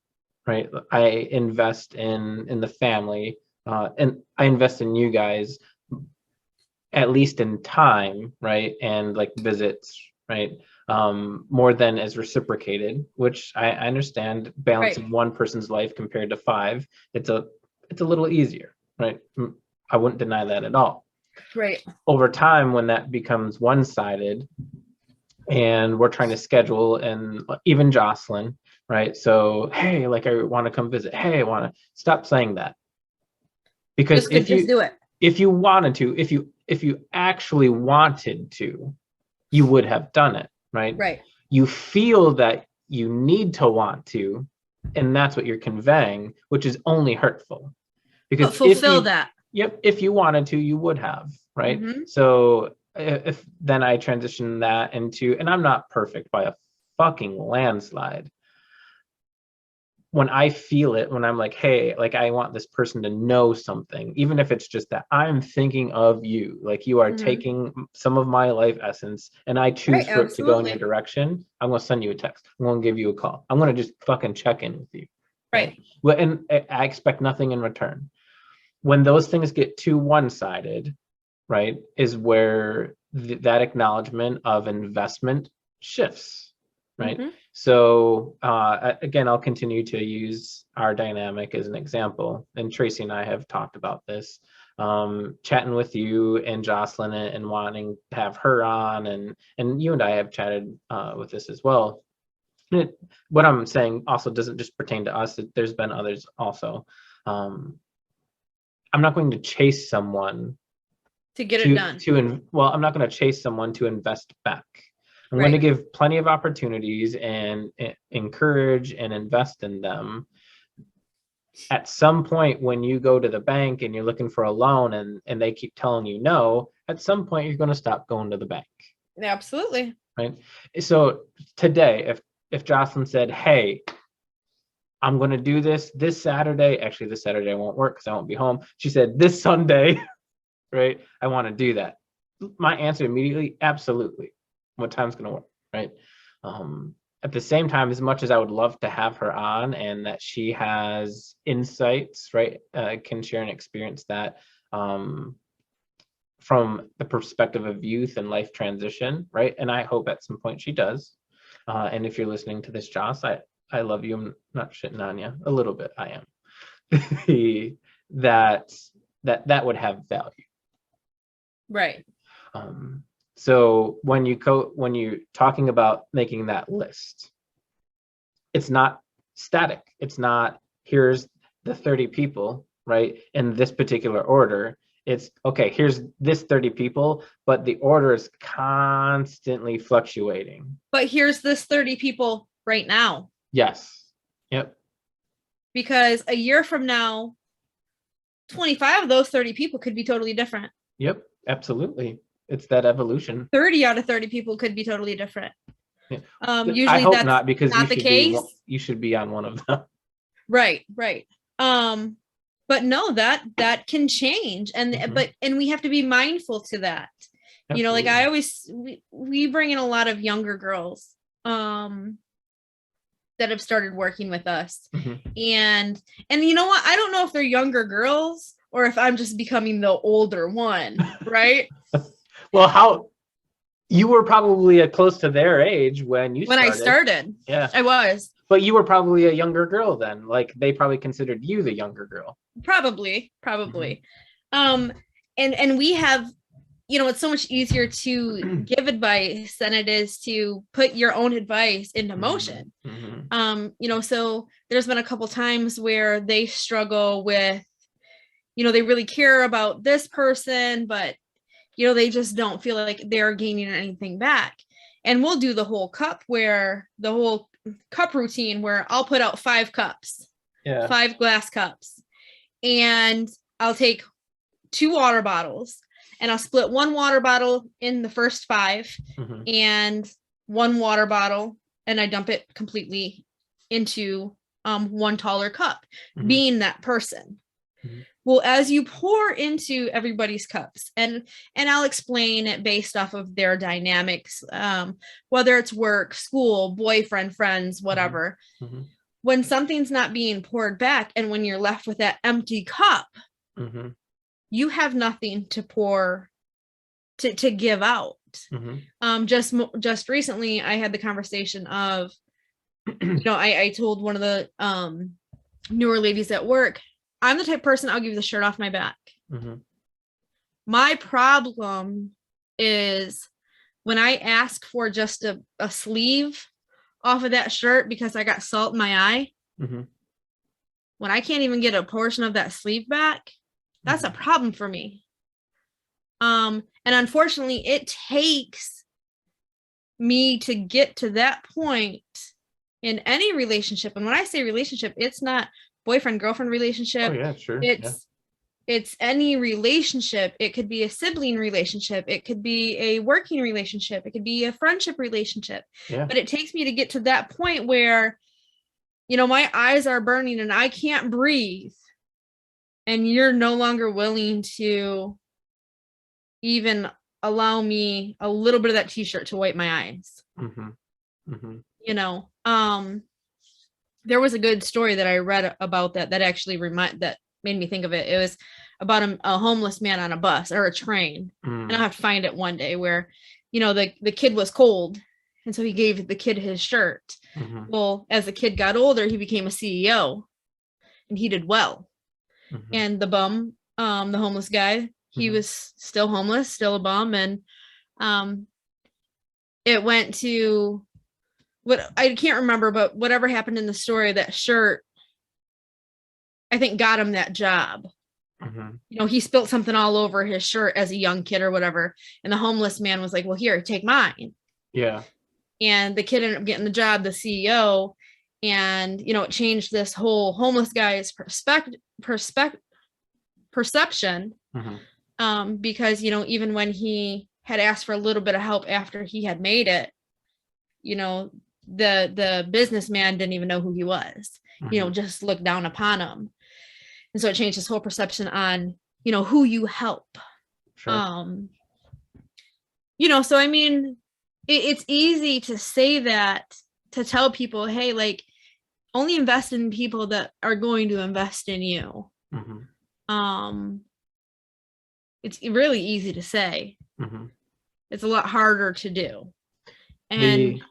right? I invest in the family, and I invest in you guys at least in time, right? And like visits, right? More than is reciprocated, which I understand balancing Right. one person's life compared to five. It's a little easier, right? I wouldn't deny that at all. Right. Over time, when that becomes one-sided and we're trying to schedule, and even Jocelyn, right? So, hey, like I want to come visit. Hey, I want to stop saying that. Because Just do it. if you wanted to, if you actually wanted to, you would have done it, right? Right. You feel that you need to want to, and that's what you're conveying, which is only hurtful. Because But fulfill that. Yep, if you wanted to, you would have, right? Mm-hmm. So if then I transition that into, and I'm not perfect by a fucking landslide. When I feel it, when I'm like, hey, like I want this person to know something, even if it's just that I'm thinking of you, like you are taking some of my life essence, and I choose Right, for it to go in your absolutely. direction, I'm going to send you a text. I'm going to give you a call. I'm going to just fucking check in with you. Right. Well, and I expect nothing in return. When those things get too one-sided, right, is where that acknowledgement of investment shifts, right? Mm-hmm. So again, I'll continue to use our dynamic as an example. And Tracy and I have talked about this, chatting with you and Jocelyn and wanting to have her on, and you and I have chatted with this as well. What I'm saying also doesn't just pertain to us. There's been others also. I'm not going to chase someone To get it done. well, I'm not going to chase someone to invest back. I'm going to give plenty of opportunities and encourage and invest in them. At some point, when you go to the bank and you're looking for a loan and they keep telling you no, at some point you're going to stop going to the bank. Absolutely. Right. So today, if Jocelyn said, hey, I'm going to do this Saturday. Actually, this Saturday I won't work because I won't be home. She said this Sunday, right? I want to do that. My answer immediately, absolutely. What time's going to work, right? At the same time, as much as I would love to have her on and that she has insights, right, can share and experience that from the perspective of youth and life transition, right? And I hope at some point she does. And if you're listening to this, Joss, I love you. I'm not shitting on you. A little bit, I am. that would have value. Right. So when you're talking about making that list, it's not static. It's not here's the 30 people, right, in this particular order. It's okay, here's this 30 people, but the order is constantly fluctuating. But here's this 30 people right now. Yes. Yep. Because a year from now, 25 of those 30 people could be totally different. Yep, absolutely. It's that evolution. 30 out of 30 people could be totally different. Yeah. Usually I hope that's not, because not the case. You should be on one of them. Right. But no, that can change, and we have to be mindful to that. Absolutely. You know, like I always, we bring in a lot of younger girls that have started working with us. And you know what? I don't know if they're younger girls or if I'm just becoming the older one, right? Well, how you were probably close to their age when I started. Yeah, I was. But you were probably a younger girl then. Like they probably considered you the younger girl. Probably. And we have, you know, it's so much easier to give advice than it is to put your own advice into motion. You know, so there's been a couple times where they struggle with, you know, they really care about this person, but, you know, they just don't feel like they're gaining anything back. And we'll do the whole cup routine where I'll put out 5 cups, 5 glass cups, and I'll take 2 water bottles and I'll split 1 water bottle in the first 5 and 1 water bottle, and I dump it completely into 1 taller cup, being that person. Well, as you pour into everybody's cups, and I'll explain it based off of their dynamics, whether it's work, school, boyfriend, friends, whatever. When something's not being poured back, and when you're left with that empty cup, you have nothing to pour to give out. Just recently, I had the conversation of, you know, I told one of the newer ladies at work, I'm the type of person, I'll give you the shirt off my back. My problem is when I ask for just a sleeve off of that shirt because I got salt in my eye, when I can't even get a portion of that sleeve back, that's a problem for me. And unfortunately, it takes me to get to that point in any relationship. And when I say relationship, it's not boyfriend girlfriend relationship. Oh yeah, sure. It's any relationship. It could be a sibling relationship, it could be a working relationship, it could be a friendship relationship. But it takes me to get to that point where, you know, my eyes are burning and I can't breathe, and you're no longer willing to even allow me a little bit of that t-shirt to wipe my eyes. You know, there was a good story that I read about that actually that made me think of it. It was about a homeless man on a bus or a train. And I'll have to find it one day, where, you know, the kid was cold, and so he gave the kid his shirt. Well, as the kid got older, he became a CEO and he did well. And the bum, the homeless guy, he was still homeless, still a bum. And it went to what I can't remember, but whatever happened in the story, that shirt, I think, got him that job. You know, he spilled something all over his shirt as a young kid or whatever, and the homeless man was like, well, here, take mine. And the kid ended up getting the job, the CEO. And, you know, it changed this whole homeless guy's perception. Because, you know, even when he had asked for a little bit of help after he had made it, you know, the businessman didn't even know who he was, you know, just looked down upon him. And so it changed his whole perception on, you know, who you help. You know, so I mean, it's easy to say that, to tell people, hey, like, only invest in people that are going to invest in you. It's really easy to say. It's a lot harder to do. And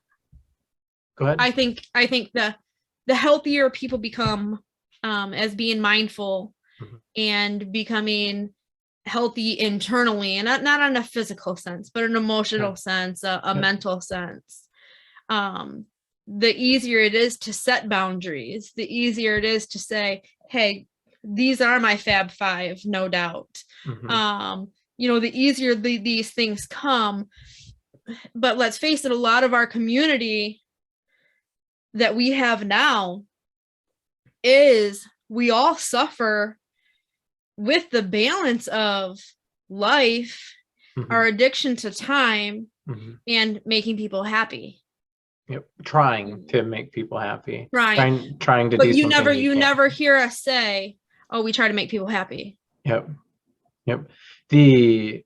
go ahead. I think the healthier people become, as being mindful and becoming healthy internally, and not on a physical sense, but an emotional sense, a mental sense. the easier it is to set boundaries, the easier it is to say, hey, these are my Fab Five, no doubt. The easier these things come. But let's face it, a lot of our community that we have now is we all suffer with the balance of life, our addiction to time, and making people happy. Yep. Trying to make people happy. Trying to but do something. But you never hear us say, oh, we try to make people happy. Yep. The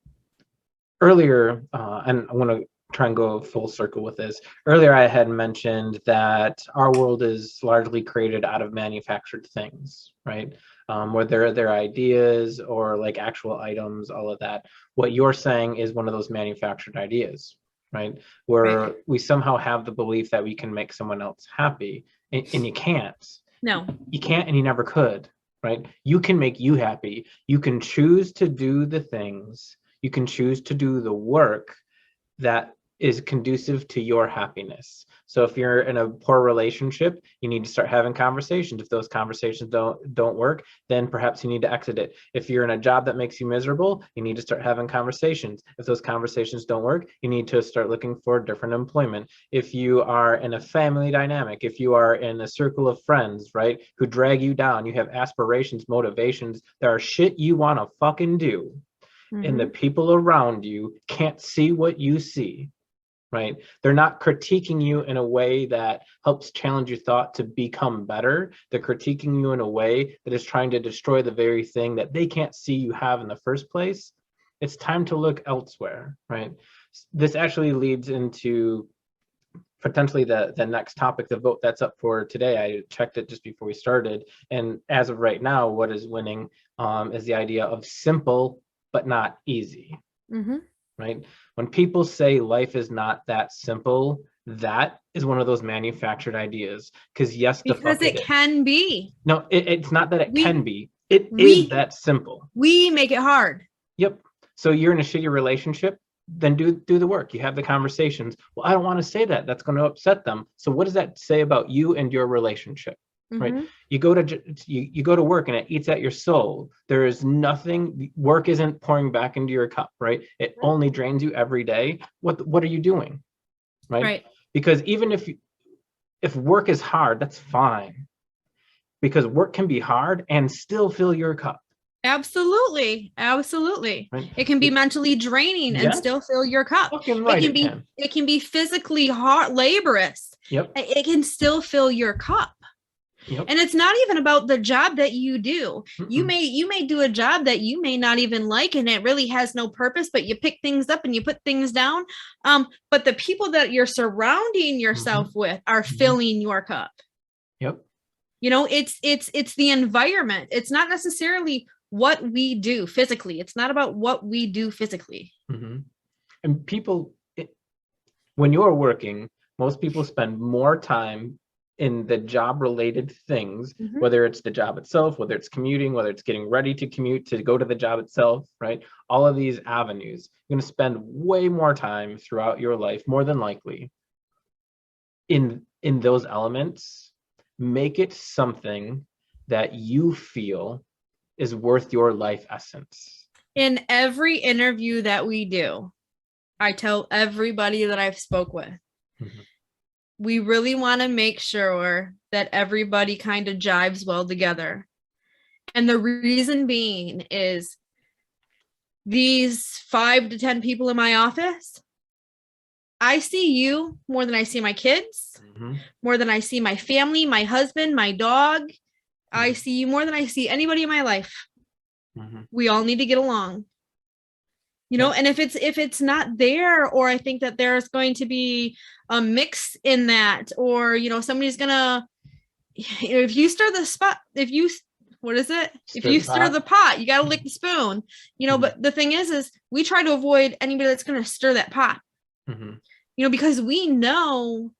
earlier, and I want to try and go full circle with this. Earlier, I had mentioned that our world is largely created out of manufactured things, right? Whether they're ideas or like actual items, all of that. What you're saying is one of those manufactured ideas, right? Where we somehow have the belief that we can make someone else happy, and you can't. No. You can't, and you never could, right? You can make you happy. You can choose to do the things, you can choose to do the work that is conducive to your happiness. So if you're in a poor relationship, you need to start having conversations. If those conversations don't work, then perhaps you need to exit it. If you're in a job that makes you miserable, you need to start having conversations. If those conversations don't work, you need to start looking for different employment. If you are in a family dynamic, if you are in a circle of friends, right, who drag you down, you have aspirations, motivations, there are shit you want to fucking do, and the people around you can't see what you see, right? They're not critiquing you in a way that helps challenge your thought to become better. They're critiquing you in a way that is trying to destroy the very thing that they can't see you have in the first place. It's time to look elsewhere, right? This actually leads into potentially the next topic, the vote that's up for today. I checked it just before we started. And as of right now, what is winning is the idea of simple but not easy, right? When people say life is not that simple, that is one of those manufactured ideas. Because yes, because it can be. No, it's not that it can be. It is that simple. We make it hard. Yep. So you're in a shitty relationship, then do the work. You have the conversations. Well, I don't want to say that. That's going to upset them. So what does that say about you and your relationship? Right? You go to work and it eats at your soul. There is nothing, work isn't pouring back into your cup, right? It only drains you every day. What are you doing? Right? Because even if work is hard, that's fine. Because work can be hard and still fill your cup. Absolutely. Right? It can be mentally draining and still fill your cup. It can be physically hard, laborious. Yep. It can still fill your cup. Yep. And it's not even about the job that you do. You may do a job that you may not even like, and it really has no purpose, but you pick things up and you put things down. But the people that you're surrounding yourself with are filling your cup. Yep. It's the environment. It's not necessarily what we do physically. It's not about what we do physically. And people, when you're working, most people spend more time in the job related things, whether it's the job itself, whether it's commuting, whether it's getting ready to commute to go to the job itself, right? All of these avenues, you're going to spend way more time throughout your life, more than likely, in those elements. Make it something that you feel is worth your life essence. In every interview that we do, I tell everybody that I've spoke with, we really want to make sure that everybody kind of jives well together. And the reason being is these 5 to 10 people in my office, I see you more than I see my kids, more than I see my family, my husband, my dog. I see you more than I see anybody in my life. We all need to get along. And if it's not there, or I think that there's going to be a mix in that, or, somebody's gonna, if you stir the spot, if you stir the pot, you got to lick the spoon, but the thing is we try to avoid anybody that's going to stir that pot, because we know,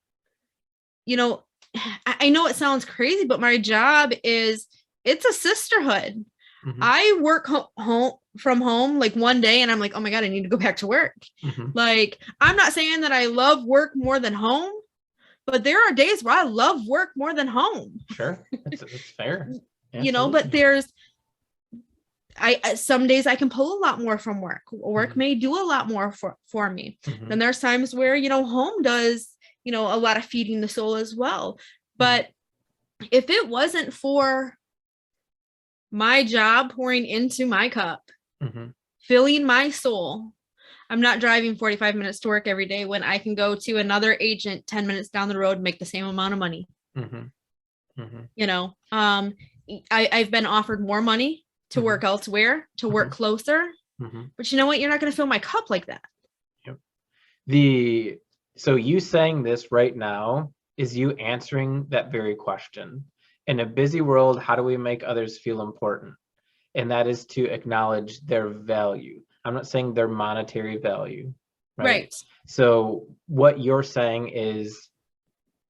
I know it sounds crazy, but my job it's a sisterhood. I work from home like one day and I'm like, oh my God, I need to go back to work. Like, I'm not saying that I love work more than home, but there are days where I love work more than home. Sure, that's fair. You know, but some days I can pull a lot more from work. Work may do a lot more for me. Then there's times where, you know, home does, you know, a lot of feeding the soul as well. But if it wasn't for my job pouring into my cup, filling my soul, I'm not driving 45 minutes to work every day when I can go to another agent 10 minutes down the road and make the same amount of money. You know, I've been offered more money to work elsewhere, to work closer, but you know what? You're not going to fill my cup like that. Yep. So you saying this right now is you answering that very question. In a busy world, how do we make others feel important? And that is to acknowledge their value. I'm not saying their monetary value, right? So what you're saying is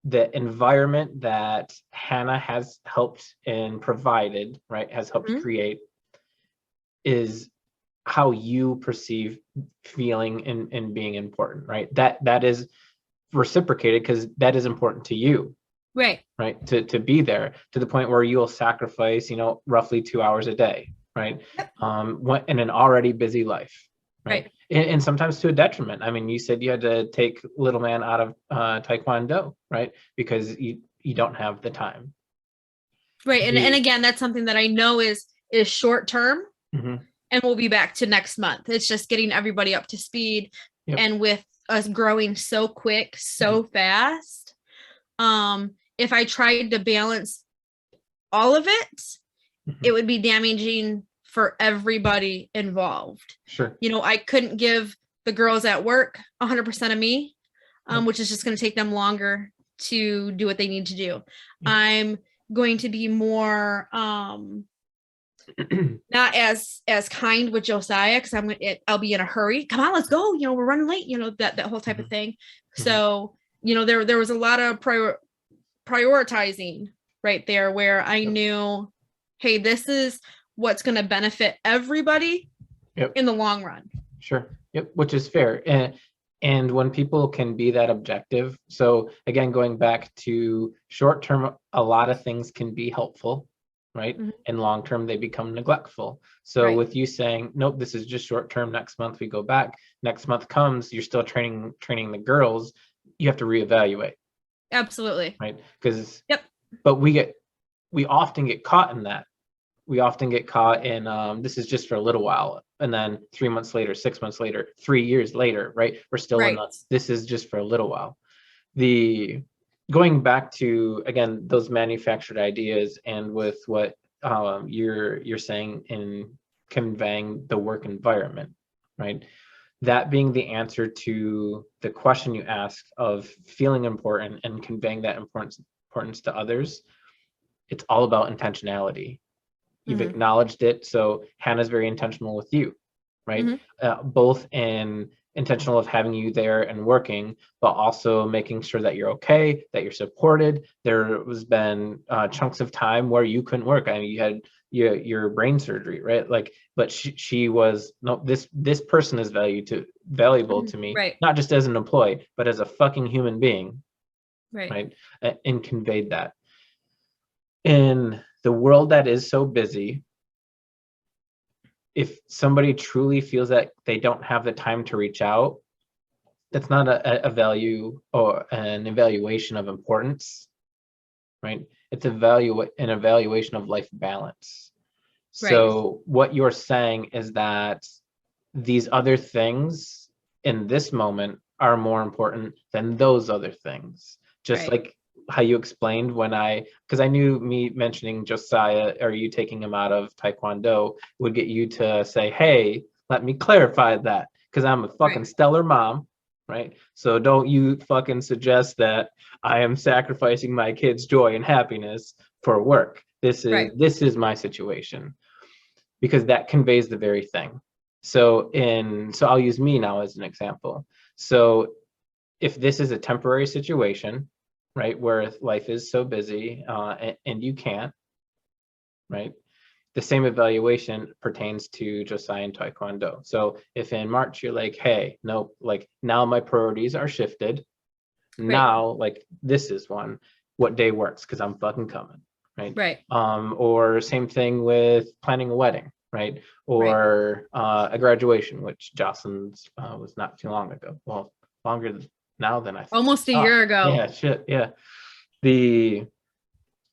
the environment that Hannah has helped and provided, right, has helped create, is how you perceive feeling and being important, right? That is reciprocated because that is important to you, right? To be there to the point where you'll sacrifice, you know, roughly 2 hours a day, right? In an already busy life, right? And sometimes to a detriment. I mean, you said you had to take little man out of Taekwondo, right? Because you don't have the time. Right. And again, that's something that I know is short term. And we'll be back to next month. It's just getting everybody up to speed. And with us growing so quick, so fast, if I tried to balance all of it, it would be damaging for everybody involved. You know, I couldn't give the girls at work 100% of me, which is just going to take them longer to do what they need to do. I'm going to be more not as kind with Josiah because I'll be in a hurry. Come on, let's go. You know, we're running late. You know, that whole type of thing. So, you know, there was a lot of prioritizing right there where I knew, hey, this is what's going to benefit everybody in the long run. Which is fair. And when people can be that objective. So again, going back to short term, a lot of things can be helpful, right? And long term, they become neglectful. So with you saying, nope, this is just short term. Next month we go back. Next month comes, you're still training the girls. You have to reevaluate. Absolutely. Right. Because but we often get caught in that. We often get caught in this is just for a little while, and then 3 months later, 6 months later, 3 years later, right? We're still in this is just for a little while. Going back to again those manufactured ideas, and with what you're saying in conveying the work environment, right? That being the answer to the question you asked of feeling important and conveying that importance to others. It's all about intentionality. You've acknowledged it. So Hannah's very intentional with you, right? Both in intentional of having you there and working, but also making sure that you're okay, that you're supported. There has been chunks of time where you couldn't work. I mean, you had your brain surgery, right? Like, but she was, no, this person is valuable to me, not just as an employee, but as a fucking human being, right? And conveyed that. In the world that is so busy, if somebody truly feels that they don't have the time to reach out, that's not a value or an evaluation of importance, right? It's an evaluation of life balance. So what you're saying is that these other things in this moment are more important than those other things. Just like how you explained because I knew me mentioning Josiah or you taking him out of Taekwondo would get you to say, hey, let me clarify that because I'm a fucking stellar mom, right? So don't you fucking suggest that I am sacrificing my kids' joy and happiness for work. This is my situation, because that conveys the very thing. So I'll use me now as an example. So if this is a temporary situation, right, where life is so busy and you can't, right, the same evaluation pertains to Josiah and Taekwondo. So if in March you're like, hey, nope, like now my priorities are shifted, Now, like, this is one, what day works? Because I'm fucking coming, right? Right. Or same thing with planning a wedding, right? Or a graduation, which Jocelyn's was not too long ago. Well, longer now than I thought. Almost a year ago. Yeah, shit, yeah.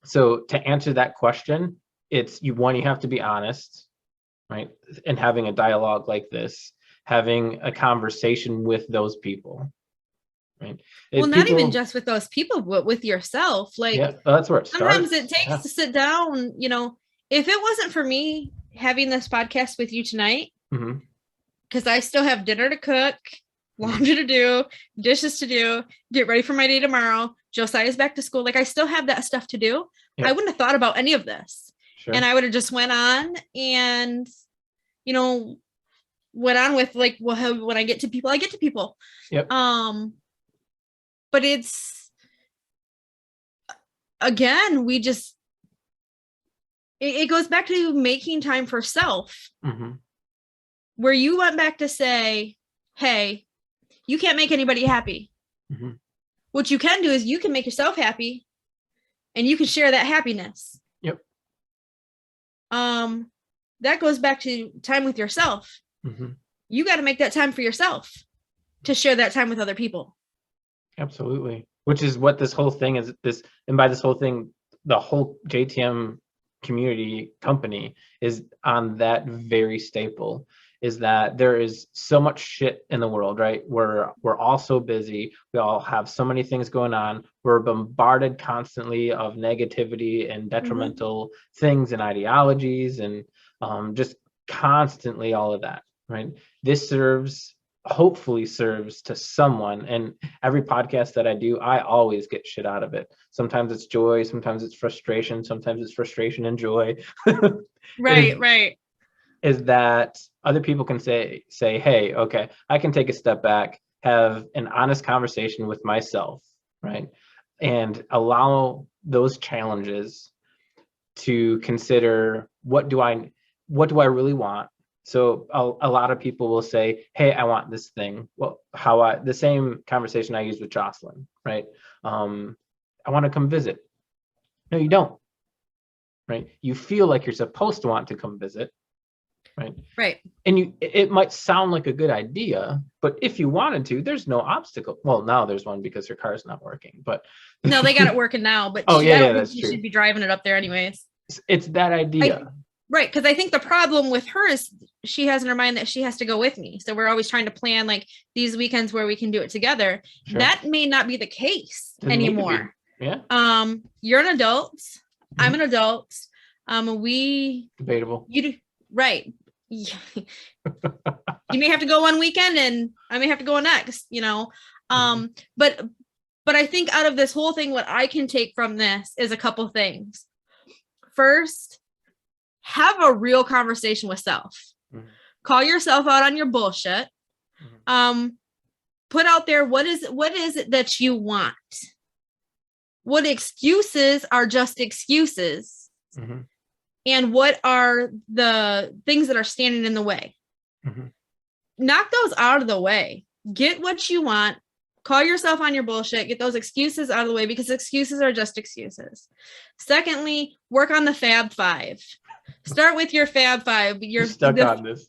So to answer that question, it's you have to be honest, right? And having a dialogue like this, having a conversation with those people, right? Well, not even just with those people, but with yourself. Like, yeah, that's where it starts. Sometimes it takes to sit down, if it wasn't for me having this podcast with you tonight, because I still have dinner to cook, laundry to do, dishes to do, get ready for my day tomorrow. Josiah's back to school. Like, I still have that stuff to do. Yep. I wouldn't have thought about any of this. Sure. And I would have just went on and, went on with like, well, when I get to people, I get to people. Yep. But it's, again, it goes back to making time for self, where you went back to say, hey, you can't make anybody happy. What you can do is you can make yourself happy and you can share that happiness. Yep. That goes back to time with yourself. You got to make that time for yourself to share that time with other people. Absolutely. Which is what this whole thing is. And by this whole thing, the whole JTM community company is on that very staple, is that there is so much shit in the world, right? We're all so busy. We all have so many things going on. We're bombarded constantly of negativity and detrimental things and ideologies and just constantly all of that, right? This hopefully serves to someone. And every podcast that I do, I always get shit out of it. Sometimes it's joy, sometimes it's frustration, sometimes it's frustration and joy. Right. Is that other people can say, hey, okay, I can take a step back, have an honest conversation with myself, right? And allow those challenges to consider, what do I really want? So a lot of people will say, hey, I want this thing. Well, the same conversation I used with Jocelyn, right? I want to come visit. No, you don't, right? You feel like you're supposed to want to come visit, right? And it might sound like a good idea, but if you wanted to, there's no obstacle. Well, now there's one because her car's not working, but no, they got it working now, but that's true. You should be driving it up there anyways. It's that idea. Right, because I think the problem with her is she has in her mind that she has to go with me. So we're always trying to plan like these weekends where we can do it together. Sure. That may not be the case anymore. Yeah. You're an adult. I'm an adult. Debatable. You do right. You may have to go one weekend and I may have to go next, but I think out of this whole thing, what I can take from this is a couple things. First, have a real conversation with self. Call yourself out on your bullshit. Put out there, what is it that you want? What excuses are just excuses? And what are the things that are standing in the way? Knock those out of the way. Get what you want. Call yourself on your bullshit. Get those excuses out of the way, because excuses are just excuses. Secondly, work on the Fab Five. Start with your Fab Five. You're stuck on this.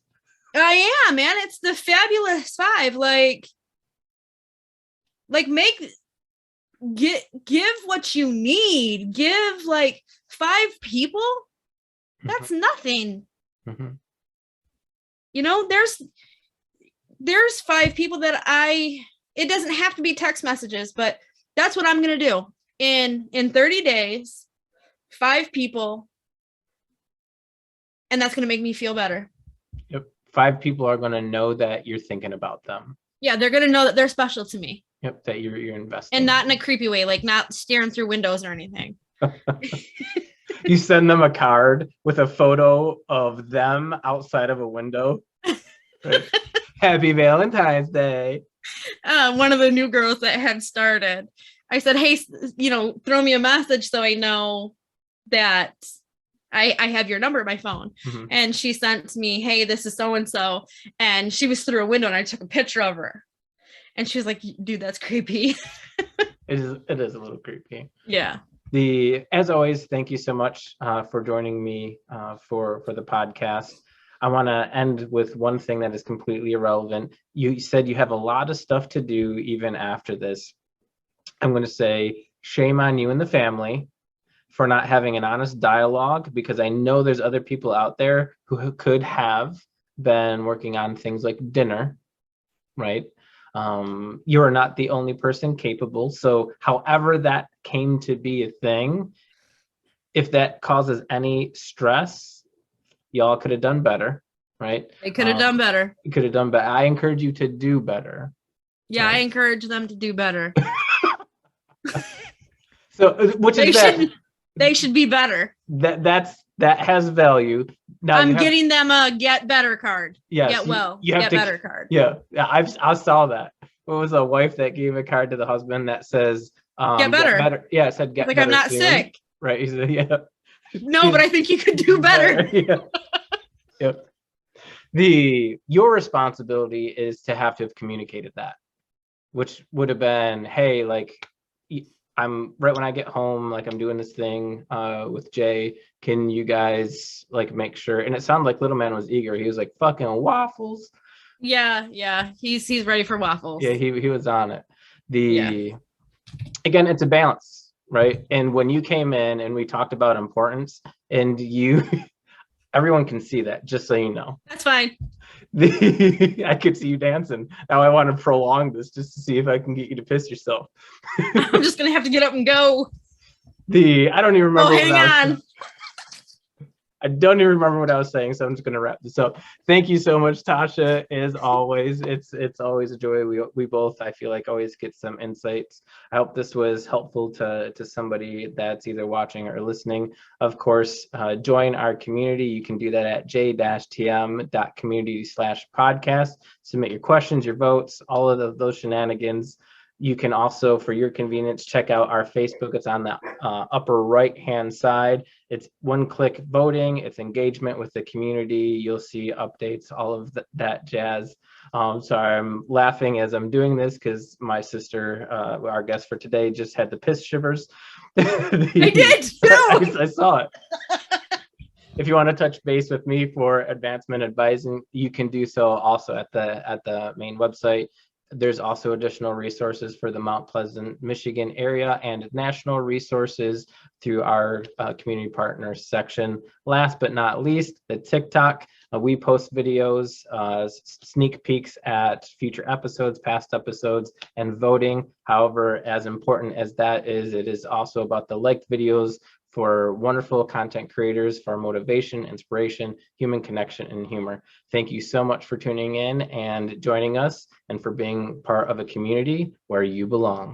I am, man. It's the fabulous five. Give what you need. Give like 5 people. That's nothing. There's 5 people that it doesn't have to be text messages, but that's what I'm going to do in 30 days, 5 people. And that's going to make me feel better. Yep. 5 people are going to know that you're thinking about them. Yeah. They're going to know that they're special to me. Yep. That you're investing. And not in a creepy way, like not staring through windows or anything. You send them a card with a photo of them outside of a window. Right. Happy Valentine's Day. One of the new girls that had started, I said, hey, throw me a message so I know that I have your number in my phone. And she sent me, hey, this is so-and-so. And she was through a window and I took a picture of her. And she was like, dude, that's creepy. It is a little creepy. Yeah. As always, thank you so much for joining me for the podcast. I want to end with one thing that is completely irrelevant. You said you have a lot of stuff to do even after this. I'm going to say shame on you and the family for not having an honest dialogue, because I know there's other people out there who could have been working on things like dinner, right? You are not the only person capable. So however that came to be a thing, if that causes any stress, y'all could have done better, right? They could have done better. You could have done better. I encourage you to do better. Yeah, right? I encourage them to do better. So, which is they should be better. That has value. Now I'm getting them a get better card. Yes, get better card. Yeah, I saw that. What was a wife that gave a card to the husband that says get better? Yeah, it said get like better. I'm not soon. Sick. Right. He said, yeah. No, but I think you could do better. Yeah. Yep. Your responsibility is to have communicated that, which would have been, hey, like, I'm right when I get home, like I'm doing this thing with Jay. Can you guys like make sure? And it sounded like Little Man was eager. He was like, fucking waffles. Yeah. He's ready for waffles. Yeah, he was on it. Again, it's a balance, right? And when you came in and we talked about importance, and everyone can see that, just so you know. That's fine. I could see you dancing. Now I want to prolong this just to see if I can get you to piss yourself. I'm just gonna have to get up and go. I don't even remember. Oh, hang on. I don't even remember what I was saying, so I'm just going to wrap this up. Thank you so much, Tasha. As always, it's always a joy. We both, I feel like, always get some insights. I hope this was helpful to somebody that's either watching or listening. Of course, join our community. You can do that at j-tm.community/podcast. Submit your questions, your votes, all of those shenanigans. You can also, for your convenience, check out our Facebook. It's on the upper right-hand side. It's one-click voting. It's engagement with the community. You'll see updates, all of that jazz. Sorry, I'm laughing as I'm doing this because my sister, our guest for today, just had the piss shivers. I did too. I saw it. If you want to touch base with me for advancement advising, you can do so also at the main website. There's also additional resources for the Mount Pleasant, Michigan area and national resources through our community partners section. Last but not least, the TikTok. We post videos, sneak peeks at future episodes, past episodes, and voting. However, as important as that is, it is also about the liked videos for wonderful content creators, for motivation, inspiration, human connection, and humor. Thank you so much for tuning in and joining us, and for being part of a community where you belong.